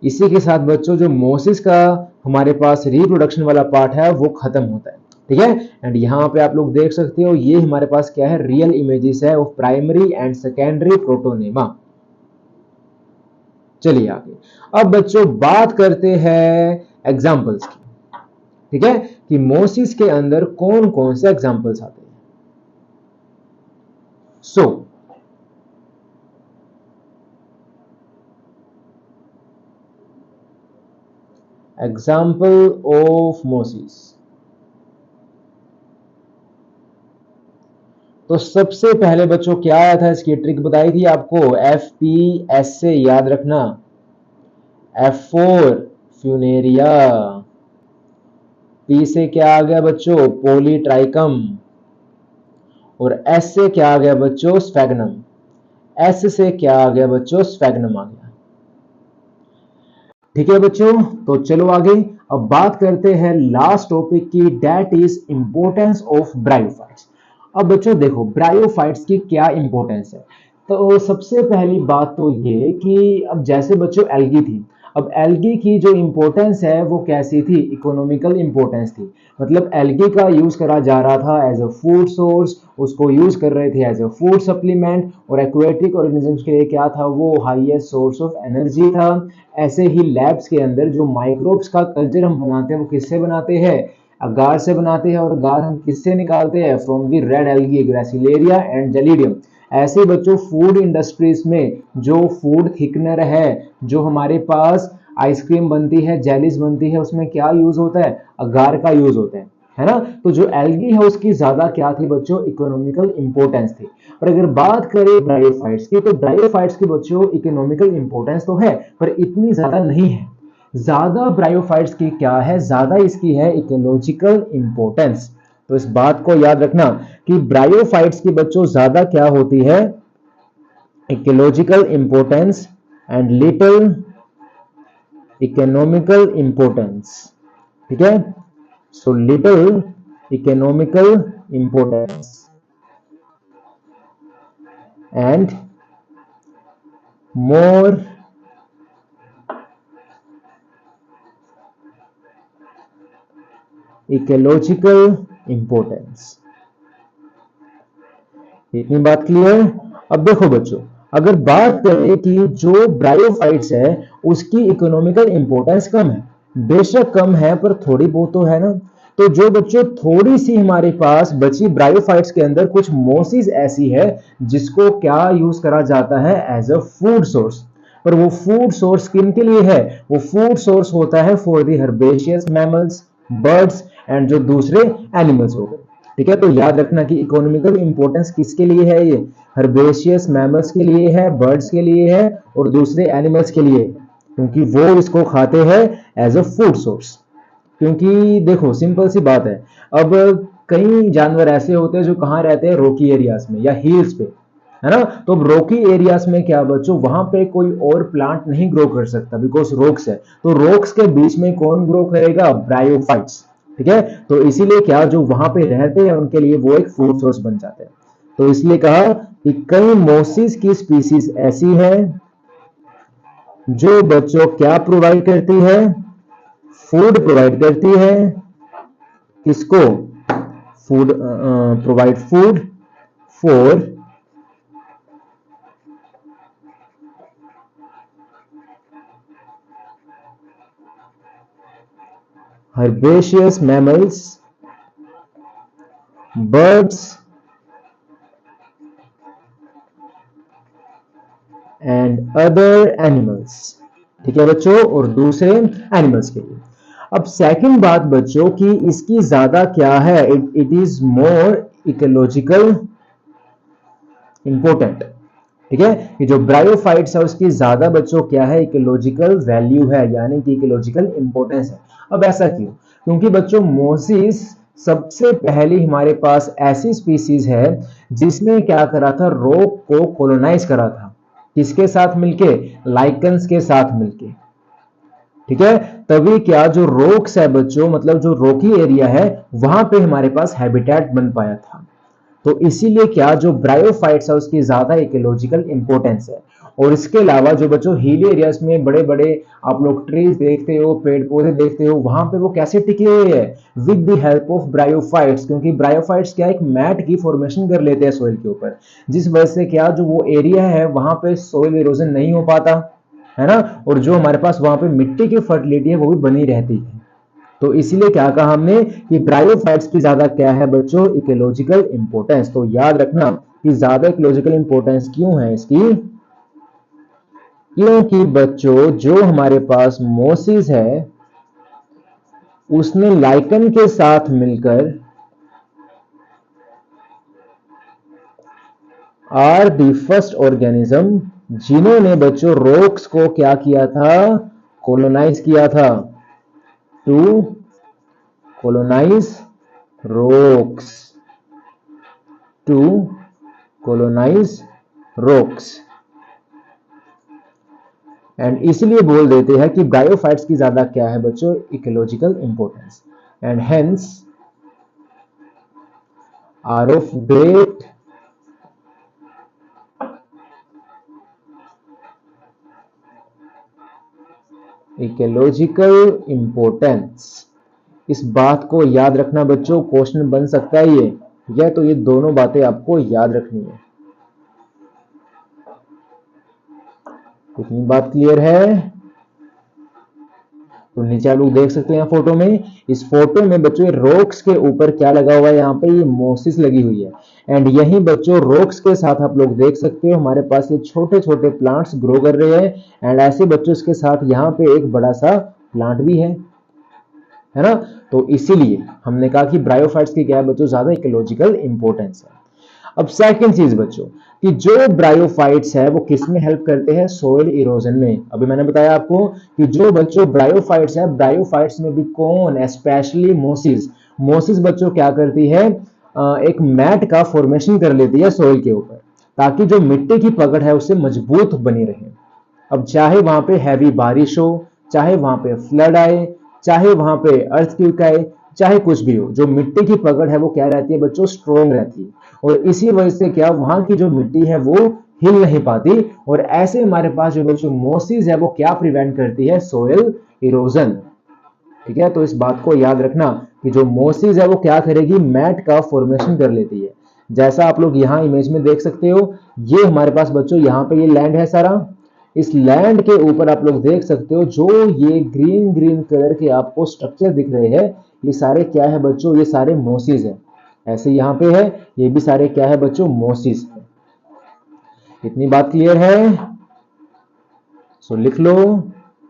इसी के साथ बच्चों जो मोसिस का हमारे पास रिप्रोडक्शन वाला पार्ट है वो खत्म होता है। ठीक है। एंड यहाँ पे आप लोग देख सकते हो ये हमारे पास क्या है, रियल इमेजेस है of primary and secondary protonema. चलिए आगे। अब बच्चों बात करते हैं एग्जाम्पल्स की। ठीक है, कि मोसिस के अंदर कौन कौन से एग्जाम्पल्स आते हैं। So example of mosses. तो सबसे पहले बच्चों क्या आया था, इसकी ट्रिक बताई थी आपको, एफ पी एस से याद रखना, F4 फ्यूनेरिया, पी से क्या आ गया बच्चों, पोलीट्राइकम, और एस से क्या आ गया बच्चों, स्फेगनम, एस से क्या आ गया बच्चों, स्फेगनम आ गया। ठीक है बच्चों, तो चलो आगे। अब बात करते हैं लास्ट टॉपिक की, that is importance of bryophytes. अब बच्चों देखो ब्रायोफाइट्स की क्या इंपॉर्टेंस है। तो सबसे पहली बात तो ये कि अब जैसे बच्चों एल्गी थी, अब एल्गी की जो इंपॉर्टेंस है वो कैसी थी, इकोनॉमिकल इंपॉर्टेंस थी। मतलब एल्गी का यूज करा जा रहा था एज अ फूड सोर्स, उसको यूज कर रहे थे एज अ फूड सप्लीमेंट, और एक्वेटिक ऑर्गेनिजम्स के लिए क्या था, वो हाईएस्ट सोर्स ऑफ एनर्जी था। ऐसे ही लैब्स के अंदर जो माइक्रोब्स का कल्चर हम बनाते हैं वो किससे बनाते हैं, अगार से बनाते हैं, और अगार हम किससे निकालते हैं, from the red algae, gracilaria and gelidium. ऐसे बच्चों फूड इंडस्ट्रीज में जो फूड थिकनर है, जो हमारे पास आइसक्रीम बनती है, जेलीज बनती है, उसमें क्या यूज होता है, अगार का यूज होता है ना। तो जो एल्गी है उसकी ज्यादा क्या थी बच्चों, इकोनॉमिकल इंपोर्टेंस थी। और अगर बात करें ब्रायोफाइट्स की, तो ब्रायोफाइट्स की बच्चों इकोनॉमिकल इंपोर्टेंस तो है पर इतनी ज्यादा नहीं है। ज्यादा ब्रायोफाइट्स की क्या है, ज्यादा इसकी है इकोलॉजिकल इंपोर्टेंस। तो इस बात को याद रखना कि ब्रायोफाइट्स की बच्चों ज्यादा क्या होती है, ecological importance and little economical importance. ठीक है, so little economical importance and more ecological importance. इतनी बात क्लियर? अब देखो बच्चों, अगर बात करें कि जो ब्रायोफाइट्स है उसकी इकोनॉमिकल इंपोर्टेंस कम है, बेशक कम है पर थोड़ी बहुत तो है ना। तो जो बच्चों थोड़ी सी हमारे पास बची ब्रायोफाइट्स के अंदर कुछ मोसिस ऐसी है जिसको क्या यूज करा जाता है, एज अ फूड सोर्स। पर वो फूड सोर्स किन के लिए है, वो फूड सोर्स होता है for the herbaceous mammals, birds and जो दूसरे एनिमल्स हो गए। ठीक है, तो याद रखना कि इकोनॉमिकल इंपोर्टेंस किसके लिए है, ये हर्बेशियस मैमल्स के लिए है, बर्ड्स के लिए है और दूसरे एनिमल्स के लिए, क्योंकि वो इसको खाते हैं एज अ फूड सोर्स। क्योंकि देखो सिंपल सी बात है, अब कई जानवर ऐसे होते हैं जो कहाँ रहते हैं, रॉकी एरियाज में या हिल्स पे, है ना। तो अब रॉकी एरियाज में क्या बच्चों, वहां पे कोई और प्लांट नहीं ग्रो कर सकता बिकॉज रॉक्स है। तो रॉक्स के बीच में कौन ग्रो करेगा, ब्रायोफाइट्स। ठीक है, तो इसीलिए क्या जो वहां पे रहते हैं उनके लिए वो एक फूड सोर्स बन जाते हैं। तो इसलिए कहा कि कई मोसिस की स्पीसीज ऐसी है जो बच्चों क्या प्रोवाइड करती है, फूड प्रोवाइड करती है। किसको, food, provide food for herbaceous mammals, birds and other animals। ठीक है बच्चों, और दूसरे एनिमल्स के लिए। अब सेकंड बात बच्चों की इसकी ज्यादा क्या है, it is more ecological important. ठीक है, ये जो ब्रायोफाइट्स है उसकी ज्यादा बच्चों क्या है, इकोलॉजिकल वैल्यू है, यानी कि इकोलॉजिकल इंपोर्टेंस है। अब ऐसा क्यों, क्योंकि बच्चों मोसिस सबसे पहली हमारे पास ऐसी स्पीसीज है जिसने क्या करा था, रॉक को कॉलोनाइज करा था। किसके साथ मिलके, लाइकन्स के साथ मिलके। ठीक है, तभी क्या जो रॉक्स है बच्चों, मतलब जो रॉकी एरिया है वहां पे हमारे पास हैबिटेट बन पाया था। तो इसीलिए क्या जो ब्रायोफाइट्स है उसकी ज्यादा इकोलॉजिकल इंपॉर्टेंस है। और इसके अलावा जो बच्चों हिली एरियाज में बड़े बड़े आप लोग ट्रीज देखते हो, पेड़ पौधे देखते हो, वहां पे वो कैसे टिके हुए हैं, with the help of bryophytes. क्योंकि ब्रायोफाइट्स क्या एक मैट की फॉर्मेशन कर लेते हैं सॉइल के ऊपर, जिस वजह से क्या जो वो एरिया है वहां पे सॉइल इरोजन नहीं हो पाता है ना, और जो हमारे पास वहां पे मिट्टी की फर्टिलिटी है वो भी बनी रहती है। तो इसीलिए क्या कहा हमने कि ब्रायोफाइट्स की ज्यादा क्या है बच्चों, इकोलॉजिकल इंपोर्टेंस। तो याद रखना कि ज्यादा इकोलॉजिकल इंपोर्टेंस क्यों है इसकी, क्योंकि बच्चों जो हमारे पास मोसिस है उसने लाइकन के साथ मिलकर आर द फर्स्ट ऑर्गेनिज्म जिन्होंने बच्चों रॉक्स को क्या किया था, कॉलोनाइज किया था, to colonize rocks, to colonize rocks। And इसलिए बोल देते हैं कि ब्रायोफाइट्स की ज्यादा क्या है बच्चों, ecological importance, and hence are of great ecological importance. इस बात को याद रखना बच्चों, क्वेश्चन बन सकता है ये तो ये दोनों बातें आपको याद रखनी है। कितनी बात क्लियर है, तो नीचे आप लोग देख सकते हैं फोटो में, इस फोटो में बच्चों रॉक्स के ऊपर क्या लगा हुआ है, यहाँ पे ये मोसिस लगी हुई है। एंड यही बच्चों रॉक्स के साथ आप लोग देख सकते हो हमारे पास ये छोटे छोटे प्लांट्स ग्रो कर रहे हैं। एंड ऐसे बच्चों इसके साथ यहाँ पे एक बड़ा सा प्लांट भी है ना। तो इसीलिए हमने कहा कि ब्रायोफाइट्स की क्या है बच्चों, ज्यादा इकोलॉजिकल इंपोर्टेंस है। अब सेकंड चीज बच्चों कि जो ब्रायोफाइट्स है वो किस में हेल्प करते हैं, सोइल इरोजन में। अभी मैंने बताया आपको कि जो बच्चों ब्रायोफाइट्स है, ब्रायोफाइट्स में भी कौन, स्पेशली मोसिस। मोसिस बच्चों क्या करती है, एक मैट का फॉर्मेशन कर लेती है सॉइल के ऊपर, ताकि जो मिट्टी की पकड़ है उससे मजबूत बनी रहे। अब चाहे वहां पे हैवी बारिश हो, चाहे वहां पे फ्लड आए, चाहे वहां पे अर्थक्वेक आए, चाहे कुछ भी हो, जो मिट्टी की पकड़ है वो क्या रहती है बच्चों, स्ट्रोंग रहती है। और इसी वजह से क्या वहां की जो मिट्टी है वो हिल नहीं पाती। और ऐसे हमारे पास जो बच्चों मोसिस है वो क्या प्रिवेंट करती है, सोयल इरोजन। ठीक है, तो इस बात को याद रखना कि जो मोसिस है वो क्या करेगी, मैट का फॉर्मेशन कर लेती है। जैसा आप लोग यहाँ इमेज में देख सकते हो, ये हमारे पास बच्चों यहाँ पे ये लैंड है सारा। इस लैंड के ऊपर आप लोग देख सकते हो जो ये ग्रीन ग्रीन कलर के आपको स्ट्रक्चर दिख रहे हैं, ये सारे क्या है बच्चों, ये सारे मोसिस है। ऐसे यहाँ पे है, ये भी सारे क्या है बच्चों, मोसिस है। इतनी बात क्लियर है, सो लिख लो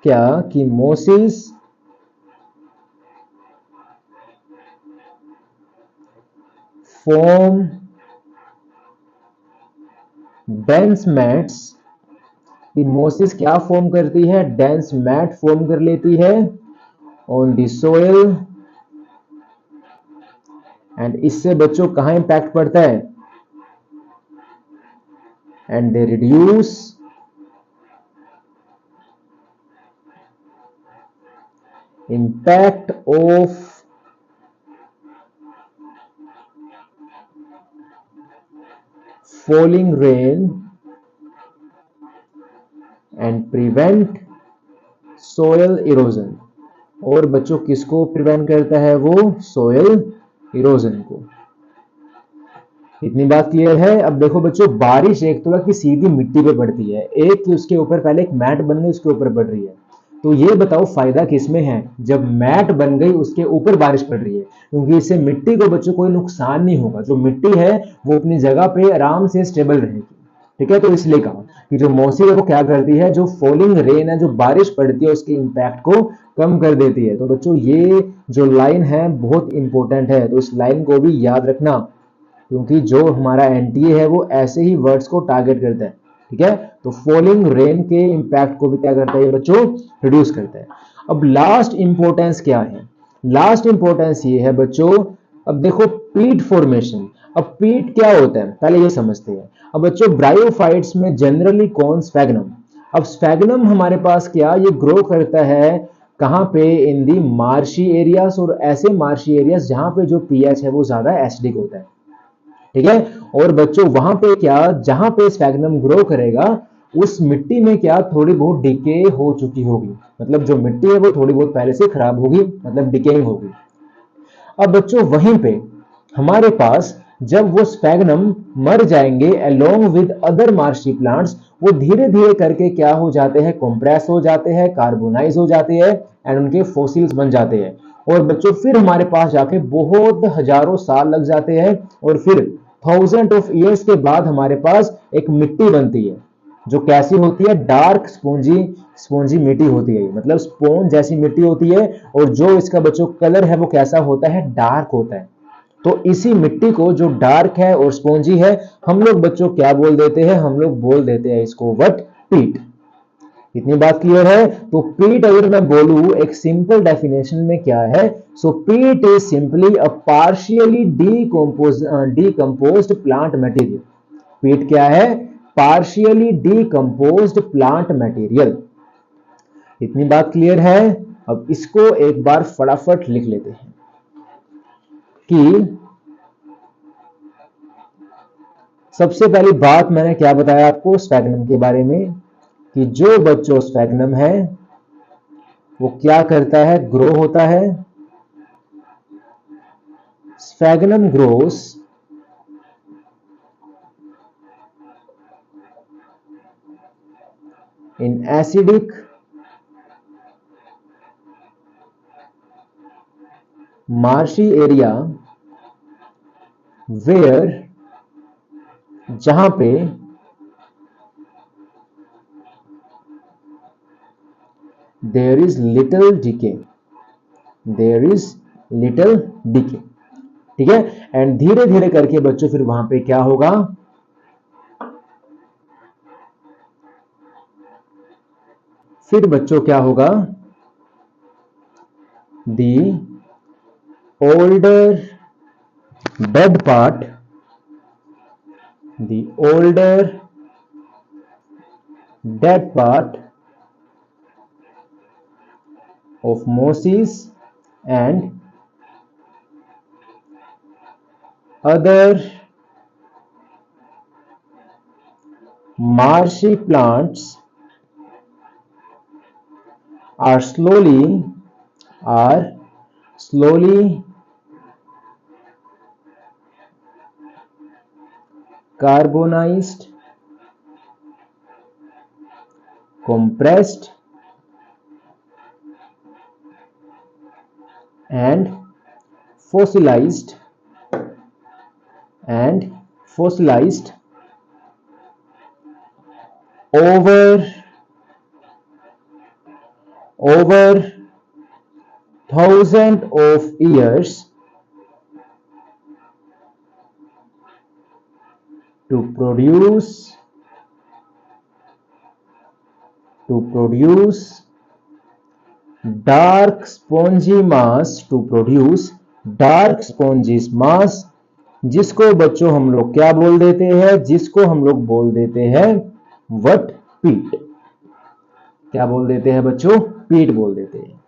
क्या कि मोसिस फॉर्म डेंस मैट्स, कि मोसिस क्या फॉर्म करती है, डेंस मैट फॉर्म कर लेती है ऑन द सोइल। एंड इससे बच्चों कहां इंपैक्ट पड़ता है, and they reduce impact of falling rain and prevent soil erosion। और बच्चों किसको प्रिवेंट करता है वो, सोयल इरोजन को। इतनी बात क्लियर है। अब देखो बच्चों, बारिश एक तो कि सीधी मिट्टी पे पड़ती है, एक कि उसके ऊपर पहले एक मैट बन गई उसके ऊपर पड़ रही है। तो ये बताओ फायदा किसमें है, जब मैट बन गई उसके ऊपर बारिश पड़ रही है, क्योंकि इससे मिट्टी को बच्चों कोई नुकसान नहीं होगा, जो मिट्टी है वो अपनी जगह पे आराम से स्टेबल रहेगी। ठीक है, तो इसलिए कहा कि जो मौसी है वो क्या करती है, जो फॉलिंग रेन है, जो बारिश पड़ती है उसके इंपैक्ट को कम कर देती है। तो बच्चों ये जो लाइन है बहुत इंपॉर्टेंट है, तो इस लाइन को भी याद रखना, क्योंकि जो हमारा एनटीए है वो ऐसे ही वर्ड्स को टारगेट करता है। ठीक है, तो फॉलिंग रेन के इंपैक्ट को भी क्या करता है बच्चों, रिड्यूस करता है। अब लास्ट इंपॉर्टेंस क्या है, लास्ट इंपॉर्टेंस ये है बच्चों, अब देखो पीट फॉर्मेशन। अब पीट क्या होता है पहले ये समझते हैं। अब बच्चों ब्रायोफाइट्स में जनरली कौन, स्फैग्नम। अब स्फैग्नम हमारे पास क्या, ये ग्रो करता है कहां पे, इन दी मार्शी एरियाज, और ऐसे मार्शी एरियाज जहां पे जो पीएच है वो ज्यादा एसिडिक होता है। ठीक है, और बच्चों वहां पे क्या, जहां पे स्फैग्नम ग्रो करेगा उस मिट्टी में क्या थोड़ी बहुत डिके हो चुकी होगी, मतलब जो मिट्टी है वो थोड़ी बहुत पहले से खराब होगी, मतलब डिकेइंग होगी। अब बच्चों वहीं पे हमारे पास जब वो स्फैग्नम मर जाएंगे along with other marshy plants, वो धीरे धीरे करके क्या हो जाते हैं, कंप्रेस हो जाते हैं, कार्बोनाइज हो जाते हैं, एंड उनके फॉसिल्स बन जाते हैं। और बच्चों फिर हमारे पास जाके बहुत हजारों साल लग जाते हैं, और फिर थाउजेंड ऑफ ईयर्स के बाद हमारे पास एक मिट्टी बनती है, जो कैसी होती है, डार्क स्पोंजी स्पोंजी मिट्टी होती है, मतलब स्पोंज जैसी मिट्टी होती है, और जो इसका बच्चों कलर है वो कैसा होता है, डार्क होता है। तो इसी मिट्टी को जो डार्क है और स्पोंजी है, हम लोग बच्चों क्या बोल देते हैं, हम लोग बोल देते हैं इसको वट, पीट। इतनी बात क्लियर है। तो पीट अगर मैं बोलूं एक सिंपल डेफिनेशन में क्या है, so peat is simply a partially decomposed plant material. Peat क्या है, पार्शियली डीकंपोज्ड प्लांट मटेरियल। इतनी बात क्लियर है। अब इसको एक बार फटाफट लिख लेते हैं कि सबसे पहली बात मैंने क्या बताया आपको स्फैग्नम के बारे में, कि जो बच्चों स्फैग्नम है वो क्या करता है, ग्रो होता है। Sphagnum grows in acidic marshy area where, जहां पे there is little decay, there is little decay। ठीक है, एंड धीरे धीरे करके बच्चों फिर वहां पे क्या होगा, फिर बच्चों क्या होगा, दी older dead part, the older dead part of mosses and other marshy plants are slowly carbonized, compressed and fossilized over thousands of years to produce dark spongy mass, जिसको बच्चों हम लोग क्या बोल देते हैं, जिसको हम लोग बोल देते हैं वट, पीट। क्या बोल देते हैं बच्चों, पीट बोल देते हैं।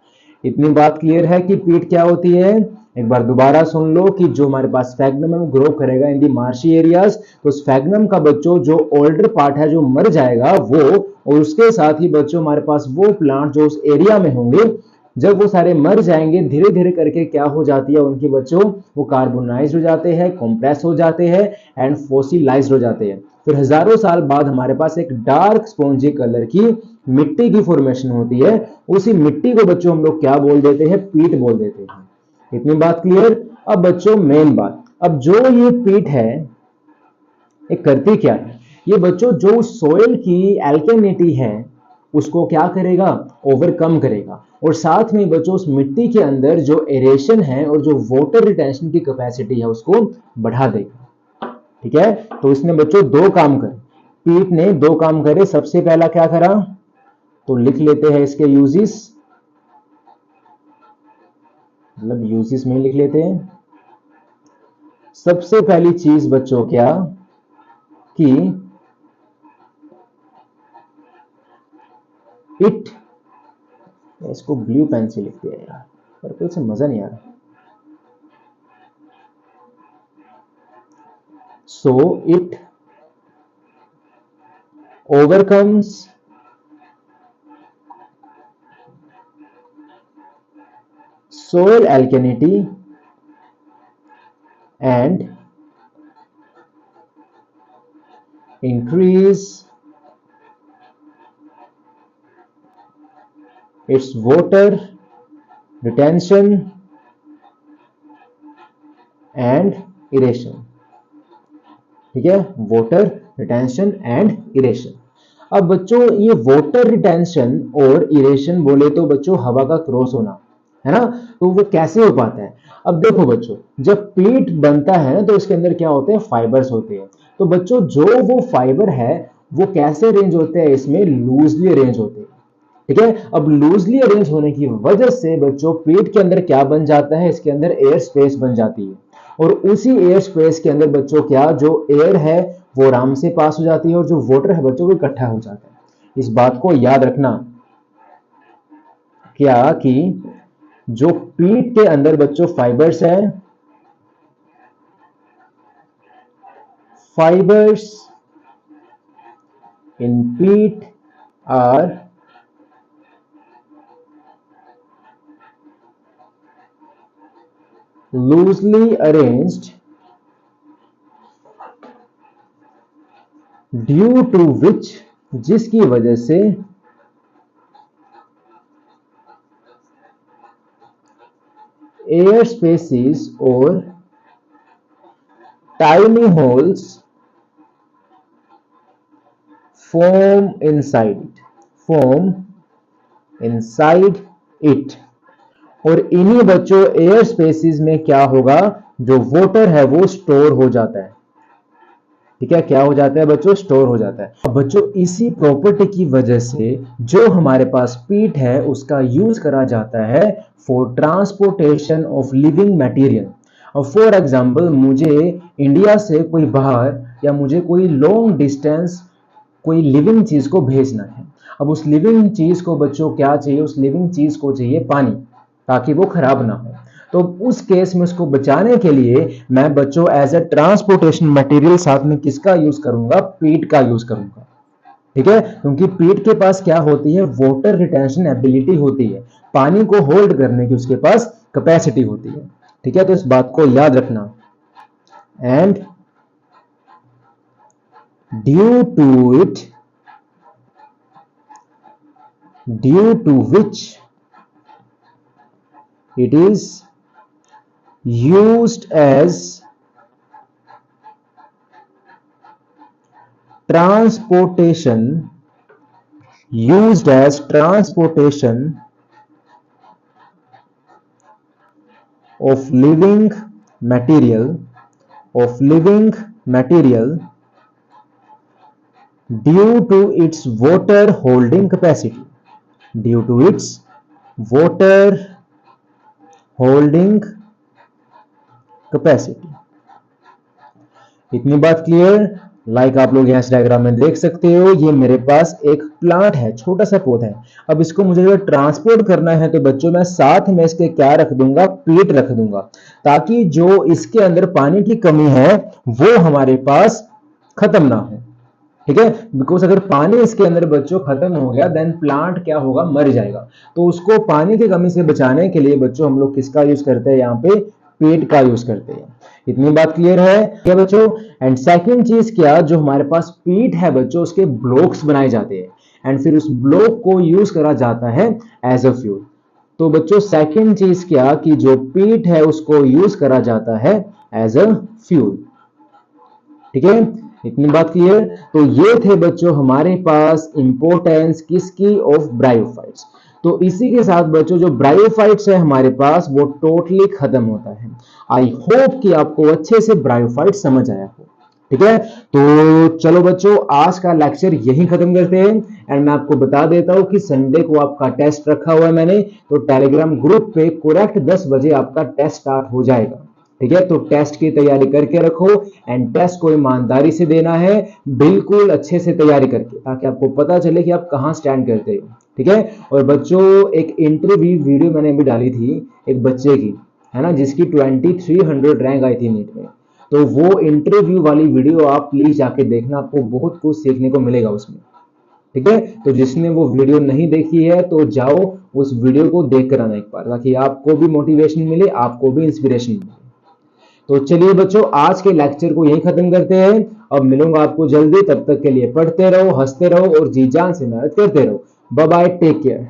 इतनी बात क्लियर है कि पीट क्या होती है। एक बार दोबारा सुन लो कि जो हमारे पास स्फैग्नम है वो ग्रो करेगा इन दी मार्शी एरियाज, तो स्फैग्नम का बच्चों जो ओल्डर पार्ट है जो मर जाएगा वो, और उसके साथ ही बच्चों हमारे पास वो प्लांट जो उस एरिया में होंगे, जब वो सारे मर जाएंगे धीरे धीरे करके क्या हो जाती है उनकी बच्चों, वो कार्बोनाइज्ड हो जाते हैं, कंप्रेस हो जाते हैं एंड फॉसिलाइज्ड हो जाते हैं। फिर हजारों साल बाद हमारे पास एक डार्क स्पॉन्जी कलर की मिट्टी की फॉर्मेशन होती है, उसी मिट्टी को बच्चों हम लोग क्या बोल देते हैं, पीट बोल देते हैं। इतनी बात क्लियर। अब बच्चों मेन बात, अब जो ये पीट है ये करती क्या है, ये बच्चों जो सोयल की एल्केनिटी है उसको क्या करेगा, ओवरकम करेगा, और साथ में बच्चों उस मिट्टी के अंदर जो एरेशन है और जो वाटर रिटेंशन की कैपेसिटी है उसको बढ़ा देगा। ठीक है, तो इसने बच्चों दो काम करे, पीट ने दो काम करे। सबसे पहला क्या करा, तो लिख लेते हैं इसके यूजेस, मतलब यूजेस में लिख लेते हैं। सबसे पहली चीज बच्चों क्या कि इट, इसको ब्लू पेन से लिखते हैं यार, पर्पल से मजा नहीं आ रहा। So it overcomes soil alkalinity and increase its water retention and irrigation। ठीक है, वाटर रिटेंशन एंड इरेशन। अब बच्चों ये वाटर रिटेंशन और इरेशन बोले तो बच्चों हवा का क्रॉस होना है ना, तो वो कैसे हो पाता है। अब देखो बच्चों, जब पीट बनता है तो उसके अंदर क्या होते हैं, फाइबर्स होते हैं। तो बच्चों जो वो फाइबर है वो कैसे अरेंज होते हैं, इसमें लूजली अरेंज होते हैं। ठीक है, अब लूजली अरेंज होने की वजह से बच्चों पीट के अंदर क्या बन जाता है, इसके अंदर एयर स्पेस बन जाती है, और उसी एयर स्पेस के अंदर बच्चों क्या, जो एयर है वो आराम से पास हो जाती है और जो वाटर है बच्चों को इकट्ठा हो जाता है। इस बात को याद रखना क्या कि जो पीट के अंदर बच्चों फाइबर्स है, fibres in peat are loosely arranged due to which, जिसकी वजह से एयर स्पेसिस और tiny holes form inside it, और इन्हीं बच्चों एयर स्पेसिस में क्या होगा, जो वाटर है वो स्टोर हो जाता है। ठीक है, क्या हो जाता है बच्चों, स्टोर हो जाता है। अब बच्चों इसी प्रॉपर्टी की वजह से जो हमारे पास पीट है उसका यूज करा जाता है for transportation of living material. और फॉर एग्जांपल मुझे इंडिया से कोई बाहर या मुझे कोई लॉन्ग डिस्टेंस कोई लिविंग चीज को भेजना है। अब उस लिविंग चीज को बच्चों क्या चाहिए, उस लिविंग चीज को चाहिए पानी, ताकि वो खराब ना हो। तो उस केस में उसको बचाने के लिए मैं बच्चों एज ए ट्रांसपोर्टेशन मटेरियल साथ में किसका यूज करूंगा, पीट का यूज करूंगा। ठीक है, क्योंकि पीट के पास क्या होती है, वाटर रिटेंशन एबिलिटी होती है, पानी को होल्ड करने की उसके पास कैपेसिटी होती है। ठीक है, तो इस बात को याद रखना। And due to which it is used as transportation of living material due to its water holding capacity, holding capacity. इतनी बात क्लियर। लाइक आप लोग यहां इस डायग्राम में देख सकते हो, ये मेरे पास एक प्लांट है, छोटा सा पौधा है। अब इसको मुझे अगर ट्रांसपोर्ट करना है तो बच्चों मैं साथ में इसके क्या रख दूंगा, पीट रख दूंगा, ताकि जो इसके अंदर पानी की कमी है वो हमारे पास खत्म ना हो। ठीक है, बिकॉज अगर पानी इसके अंदर बच्चों खत्म हो गया देन प्लांट क्या होगा, मर जाएगा। तो उसको पानी की कमी से बचाने के लिए बच्चों हम लोग किसका यूज करते हैं, यहाँ पे पेट का यूज करते हैं। इतनी बात क्लियर है क्या बच्चों। एंड सेकंड चीज क्या, जो हमारे पास पीट है बच्चों उसके ब्लॉक्स बनाए जाते हैं। एंड फिर उस ब्लॉक को यूज करा जाता है एज अ फ्यूल। तो बच्चों सेकंड चीज क्या कि जो पीट है उसको यूज करा जाता है एज अ फ्यूल। ठीक है, इतनी बात क्लियर। तो ये थे बच्चों हमारे पास इंपॉर्टेंस किसकी, ऑफ ब्रायोफाइट्स। तो इसी के साथ बच्चों जो ब्रायोफाइट्स है हमारे पास वो टोटली खत्म होता है। आई होप कि आपको अच्छे से ब्रायोफाइट समझ आया हो। ठीक है, तो चलो बच्चों आज का लेक्चर यहीं खत्म करते हैं। एंड मैं आपको बता देता हूं कि संडे को आपका टेस्ट रखा हुआ है मैंने, तो टेलीग्राम ग्रुप पे करेक्ट 10 बजे आपका टेस्ट स्टार्ट हो जाएगा। ठीक है, तो टेस्ट की तैयारी करके रखो एंड टेस्ट को ईमानदारी से देना है, बिल्कुल अच्छे से तैयारी करके, ताकि आपको पता चले कि आप कहां स्टैंड करते हो। ठीक है, और बच्चों एक इंटरव्यू वीडियो मैंने अभी डाली थी एक बच्चे की, है ना, जिसकी 2300 रैंक आई थी नीट में। तो वो इंटरव्यू वाली वीडियो आप प्लीज जाके देखना, आपको बहुत कुछ सीखने को मिलेगा उसमें। ठीक है, तो जिसने वो वीडियो नहीं देखी है तो जाओ उस वीडियो को देख कर आना एक बार, ताकि आपको भी मोटिवेशन मिले, आपको भी इंस्पिरेशन मिले। तो चलिए बच्चों आज के लेक्चर को यहीं खत्म करते हैं। अब मिलूंगा आपको जल्दी, तब तक के लिए पढ़ते रहो, हंसते रहो और जी जान से मेहनत करते रहो। Bye bye, take care.